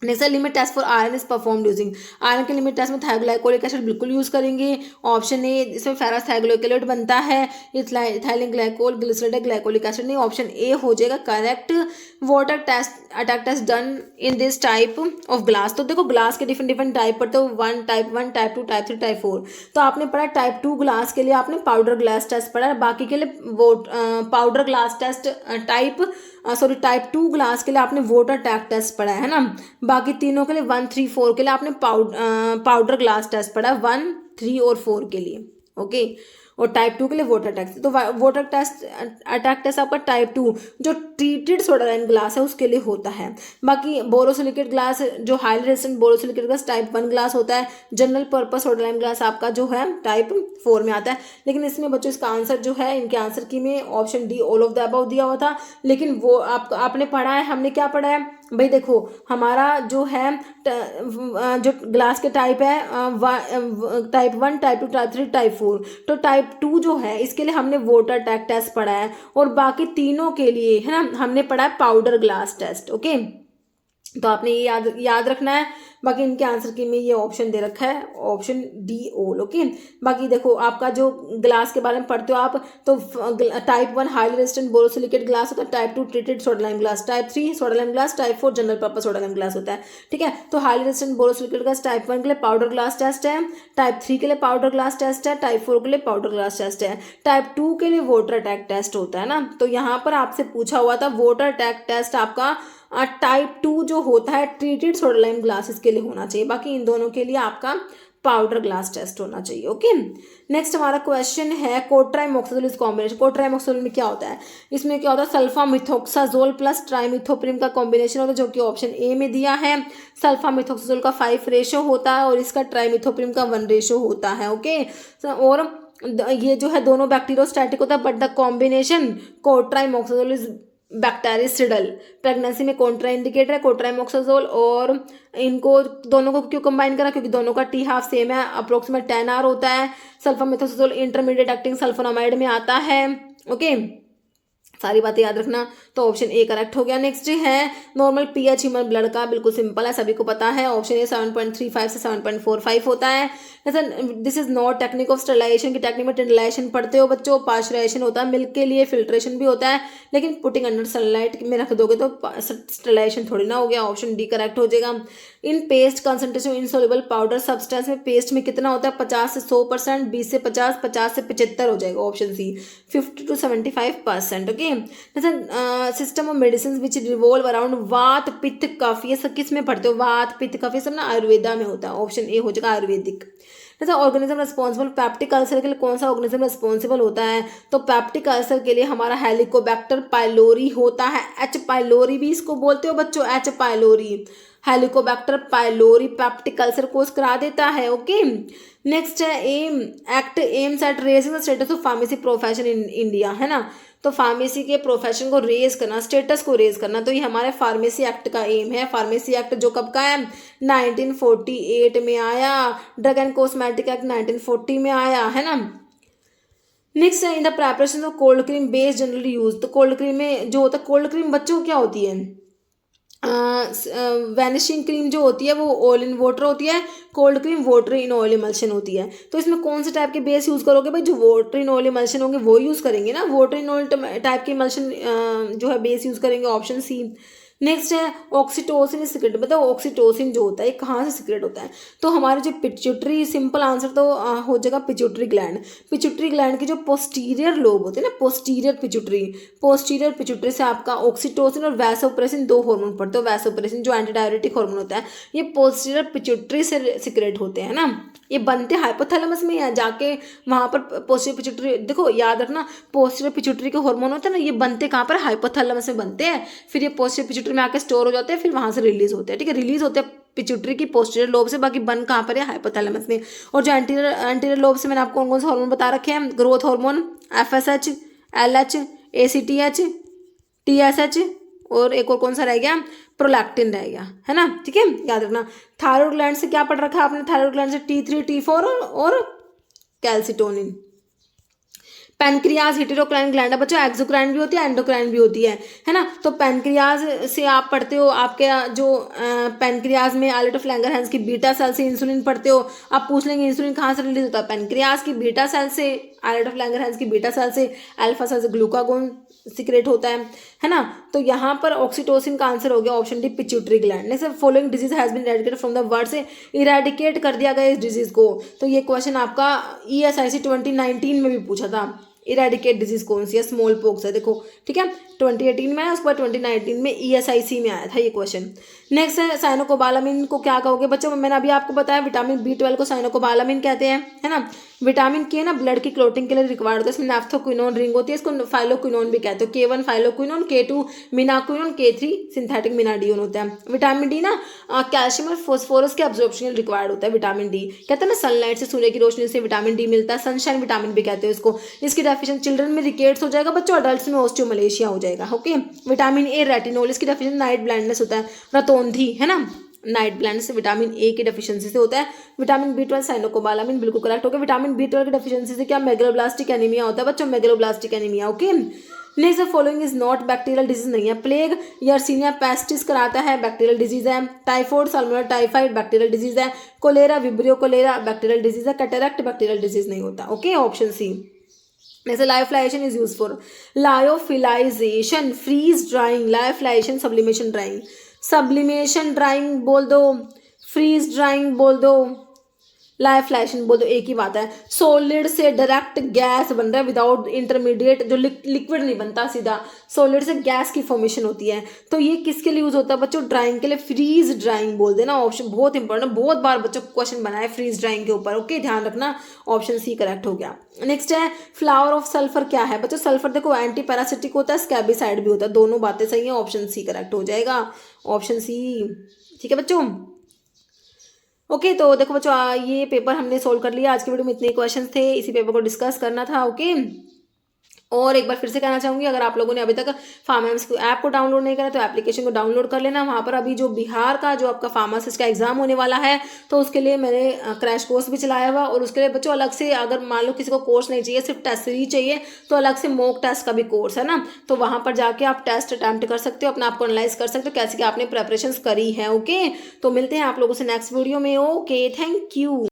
[SPEAKER 1] Next limit test for iron is performed using, iron के लिमिट टेस्ट में थायोग्लाइकोलिक एसिड बिल्कुल यूज करेंगे, ऑप्शन ए, इसमें फेरस थायोग्लाइकोलेट बनता है, ethylene glycol, glycerate glycolic acid नहीं, ऑप्शन ए हो जाएगा correct. Water test attack test done in this type of glass, तो देखो ग्लास के डिफरेंट डिफरेंट टाइप पढ़ते हो, 1 टाइप 1 टाइप 2 टाइप 3 टाइप 4, तो आपने पढ़ा टाइप 2 ग्लास के लिए आपने पाउडर ग्लास टेस्ट पढ़ा, बाकी के लिए वो powder glass test type 2 glass के लिए आपने वाटर टैग टेस्ट पढ़ा है ना, बाकी तीनों के लिए 1 3 4 के लिए आपने पाउडर ग्लास टेस्ट पढ़ा 1 3 और 4 के लिए। ओके, और टाइप 2 के लिए वाटर टेस्ट, तो वाटर टेस्ट अटैक टेस्ट आपका टाइप 2 जो ट्रीटेड सोडा लाइन ग्लास है उसके लिए होता है। बाकी बोरोसिलिकेट ग्लास जो highly resistant borosilicate glass type 1 glass होता है। General purpose soda line glass आपका जो है टाइप 4 में आता है। लेकिन इसमें बच्चों इसका आंसर जो है इनके आंसर की में option D all of the above दिया हुआ था, लेकिन वो आपने पढ़ा है, हमने क्या पढ़ा है भाई, देखो हमारा जो है जो ग्लास के टाइप है टाइप 1 टाइप 2 टाइप 3 टाइप 4, तो टाइप 2 जो है इसके लिए हमने वाटर टैग टेस्ट पढ़ा है, और बाकी तीनों के लिए है ना हमने पढ़ा है पाउडर ग्लास टेस्ट। ओके, तो आपने ये याद रखना है। बाकी इनके आंसर के में ये ऑप्शन दे रखा है ऑप्शन डी ऑल। ओके, बाकी देखो आपका जो ग्लास के बारे में पढ़ते हो आप, तो type 1 highly resistant borosilicate glass होता है, type 2 treated soda lime glass, type 3 soda lime glass, type 4 general purpose soda lime glass होता है। ठीक है, तो highly resistant borosilicate glass type 1 के लिए पाउडर ग्लास टेस्ट है, टाइप 3 के लिए पाउडर ग्लास टेस्ट है, टाइप 4 के लिए पाउडर ग्लास टेस्ट है, टाइप 2 के लिए वाटर टैग टेस्ट होता है ना। तो यहाँ पर आपसे पूछा हुआ था वाटर टैग टेस्ट आपका टाइप 2 जो होता है ट्रीटेड सोडा लाइम ग्लासेस के लिए होना चाहिए, बाकी इन दोनों के लिए आपका पाउडर ग्लास टेस्ट होना चाहिए। ओके, नेक्स्ट हमारा क्वेश्चन है कोट्राइमोक्साजोल इस कॉम्बिनेशन। कोट्राइमोक्साजोल में क्या होता है, इसमें क्या होता है सल्फामिथोक्साजोल प्लस ट्राइमिथोप्रिम का कॉम्बिनेशन होता है, जो कि ऑप्शन ए में दिया है। सल्फामिथोक्साजोल का 5 रेशो होता है और इसका ट्राइमिथोप्रिम का 1 रेशो होता है। ओके, और ये जो है दोनों बैक्टीरियोस्टैटिक होता है, but the combination cotrimoxazole is bactericidal. Pregnancy में कौन इंडिकेटर है कोट्राइमोक्साजोल, और इनको दोनों को क्यों कंबाइन करा, क्योंकि दोनों का टी हाफ सेम है, अप्रोक्सीमेट 10 आर होता है। सल्फामिथोक्साजोल इंटरमीडिएट एक्टिंग सल्फोनामाइड में आता है। ओके, सारी बातें याद रखना, तो ऑप्शन ए करेक्ट हो गया। नेक्स्ट है नॉर्मल पीएच ह्यूमन ब्लड का, बिल्कुल सिंपल है, सभी को पता है, ऑप्शन ए 7.35 से 7.45 होता है। This is not technique of sterilisation की टेक्निक में स्टरलाइजेशन पढ़ते हो बच्चों, पाश्चराइजेशन होता है, मिल्क के लिए फिल्ट्रेशन भी होता है, लेकिन पुटिंग अंडर सनलाइट में रख दोगे तो स्टरलाइजेशन थोड़ी ना हो गया, ऑप्शन डी करेक्ट हो जाएगा। In paste concentration insoluble powder substance में पेस्ट में कितना होता है 50 से 100%, 20 से 50, 50 से 75 हो जाएगा, ऑप्शन सी 50 to 75%। ओके, जैसे system of medicine which revolve around वात पित्त कफ, ये सब किस में पढ़ते हो, वात पित्त कफ, ये सब ना आयुर्वेदा में होता है। ऑप्शन ए हो जाएगा आयुर्वेदिक। जैसे ऑर्गेनिज्म रिस्पॉन्सिबल पैप्टिक अल्सर के लिए कौन सा ऑर्गेनिज्म रिस्पॉन्सिबल होता है, तो पैप्टिक अल्सर के लिए हमारा हेलिकोबैक्टर पाइलोरी होता है। एच पाइलोरी भी इसको बोलते हो बच्चों, H pylori, Helicobacter pylori peptic ulcer cause करा देता है। ओके, नेक्स्ट है M act aims at raising the status of pharmacy profession in India, है ना। तो फार्मेसी के प्रोफेशन को रेज करना, स्टेटस को रेज करना, तो ये हमारे फार्मेसी एक्ट का एम है। फार्मेसी एक्ट जो कब का है, 1948 में आया। ड्रग एंड कॉस्मेटिक एक्ट 1940 में आया, है ना। नेक्स्ट है in the preparation of cold cream based generally use, तो कोल्ड क्रीम में जो होता है, कोल्ड क्रीम बच्चों क्या होती है, वैनिशिंग क्रीम जो होती है वो ऑयल इन वाटर होती है, cold cream water in oil emulsion होती है। तो इसमें कौन से टाइप के बेस यूज़ करोगे भाई, जो वाटर इन ऑयल इमल्शन होंगे वो यूज़ करेंगे ना, वाटर इन ऑयल टाइप के इमल्शन जो है बेस यूज़ करेंगे, ऑप्शन सी। नेक्स्ट है ऑक्सीटोसिन सिक्रेट, बताओ ऑक्सीटोसिन जो होता है कहाँ से सिक्रेट होता है, तो हमारे जो पिट्यूटरी, सिंपल आंसर तो हो जाएगा पिट्यूटरी ग्लैंड। पिट्यूटरी ग्लैंड की जो पोस्टीरियर लोब होते हैं ना, पोस्टीरियर पिट्यूटरी से आपका ऑक्सीटोसिन और वैसोप्रेसिन दो हार्मोन पड़ते हैं। वैसोप्रेसिन जो एंटीडायरेटिक हार्मोन होता है, ये पोस्टीरियर पिट्यूटरी से सिक्रेट होते हैं ना, ये बनते हाइपोथैलेमस में है, जाके वहाँ पर पोस्टीरियर पिट्यूटरी, देखो याद रखना पोस्टीरियर पिट्यूटरी के हार्मोन होते हैं ना, ये बनते कहाँ पर, हाइपोथैलेमस में बनते हैं, फिर ये पोस्टीरियर पिट्यूटरी में आके स्टोर हो जाते हैं, फिर वहाँ से रिलीज होते हैं। ठीक है, रिलीज होते हैं पिट्यूटरी की पोस्टीरियर लोब से, बाकी बन कहाँ पर है, हाइपोथैलेमस में। और जो एंटीरियर लोब से मैंने आपको कौन कौन से हार्मोन बता रखे हैं, growth hormone, FSH, LH, ACTH, TSH, और एक और कौन सा रह गया, प्रोलैक्टिन रह गया, है ना। ठीक है, याद रखना। थायराइड ग्लैंड से क्या पढ़ रखा है आपने, थायराइड ग्लैंड से T3, T4 और कैल्सिटोनिन। पैनक्रियाज हिटेरोक्राइन ग्लैंड है बच्चों, एक्सोक्राइन भी होती है, एंडोक्राइन भी होती है ना। तो पैनक्रियाज से आप पढ़ते हो, आपके जो पैनक्रियाज में आइलेट ऑफ लैंगरहैंस की बीटा सेल से इंसुलिन पढ़ते हो। आप पूछ लेंगे इंसुलिन कहाँ से रिलीज होता है, पैनक्रियाज की बीटा सेल से, आइलेट ऑफ लैंगरहैंस की बीटा सेल से, अल्फा सेल से ग्लूकागोन सिक्रेट होता है ना। तो यहाँ पर ऑक्सीटोसिन का आंसर हो गया option D, pituitary gland. Next, following disease has been eradicated from the world से इरेडिकेट कर दिया गया इस डिजीज को, तो ये क्वेश्चन आपका ESIC 2019 में भी पूछा था। इरेडिकेट डिजीज कौन सी है, स्मॉल पॉक्स है, देखो ठीक है, 2018 में आया, उसके बाद 2019 में ESIC में आया था ये क्वेश्चन। नेक्स्ट है साइनोकोबालामिन को क्या कहोगे बच्चों, मैंने अभी आपको बताया विटामिन B12 को साइनोकोबालामिन कहते हैं, है ना। विटामिन के ना ब्लड की क्लोटिंग के लिए रिक्वायर्ड होता है, इसमें नाफ्थोक्विनोन रिंग होती है, इसको फाइलोक्विनोन भी कहते हो। K1 phylloquinone, K2 मिनाक्विनोन, K3 synthetic मिनाडियोन होता है। विटामिन डी ना कैल्शियम और फॉस्फोरस के अब्जॉर्प्शन रिक्वायर्ड होता है। विटामिन डी कहते हैं ना सनलाइट से, सूर्य की रोशनी से विटामिन डी मिलता है, सनशाइन विटामिन भी कहते हैं इसको। इसकी डेफिशिएंसी चिल्ड्रन में रिकेट्स हो जाएगा बच्चों, अडल्ट्स में ऑस्टियोमलेशिया हो जाएगा। ओके, विटामिन ए रेटिनोल, इसकी डेफिशिएंसी नाइट ब्लाइंडनेस होता है, रतौंधी, है ना, नाइट ब्लाइंडनेस विटामिन ए की डेफिशिएंसी से होता है। विटामिन B12 साइनोकोबालामिन बिल्कुल करेक्ट हो गया। विटामिन B12 की डेफिशिएंसी से क्या मेगलोब्लास्टिक एनीमिया होता है बच्चों, megaloblastic anaemia. Okay, next the following is not bacterial disease नहीं है। प्लेग यर्सीनिया पेस्टिस कराता है, बैक्टीरियल डिजीज है। Typhoid Salmonella typhoid bacterial disease है। Cholera Vibrio cholera bacterial disease है। कैटरेक्ट बैक्टीरियल डिजीज नहीं होता। Okay, option C. जैसे lyophilization is use for lyophilization, freeze drying, lyophilization, sublimation drying. Sublimation drying बोल दो, फ्रीज ड्राइंग बोल दो, लायोफिलाइजेशन बोल दो, एक ही बात है। सॉलिड से डायरेक्ट गैस बन रहा है विदाउट इंटरमीडिएट, जो लिक्विड नहीं बनता, सीधा सॉलिड से गैस की फॉर्मेशन होती है। तो ये किसके लिए यूज होता है बच्चों, ड्राइंग के लिए। फ्रीज ड्राइंग बोल देना, ऑप्शन बहुत इंपॉर्टेंट, बहुत बार बच्चों क्वेश्चन बनाए फ्रीज ड्राइंग के ऊपर। ओके, ध्यान रखना, ऑप्शन सी करेक्ट हो गया। नेक्स्ट है फ्लावर ऑफ सल्फर क्या है बच्चों, सल्फर देखो एंटी पैरासिटिक होता है, स्कैबिसाइड भी होता है, दोनों बातें सही है, ऑप्शन सी करेक्ट हो जाएगा, ऑप्शन सी। ठीक है बच्चों, ओके तो देखो बच्चों ये पेपर हमने सोल्व कर लिया। आज की वीडियो में इतने क्वेश्चंस थे, इसी पेपर को डिस्कस करना था। ओके, और एक बार फिर से कहना चाहूँगी, अगर आप लोगों ने अभी तक फार्मासिस्ट ऐप को डाउनलोड नहीं करा तो एप्लीकेशन को डाउनलोड कर लेना। वहाँ पर अभी जो बिहार का जो आपका फार्मासिस्ट का एग्जाम होने वाला है, तो उसके लिए मैंने क्रैश कोर्स भी चलाया हुआ, और उसके लिए बच्चों अलग से, अगर मान लो किसी को कोर्स नहीं चाहिए, सिर्फ टेस्ट ही चाहिए, तो अलग से मॉक टेस्ट का भी कोर्स है ना, तो वहाँ पर जाके आप टेस्ट अटैम्प्ट कर सकते हो, अपना आपको एनालाइज कर सकते हो कैसे कि आपने प्रेपरेशन करी है। ओके, तो मिलते हैं आप लोगों से नेक्स्ट वीडियो में। Okay, thank you.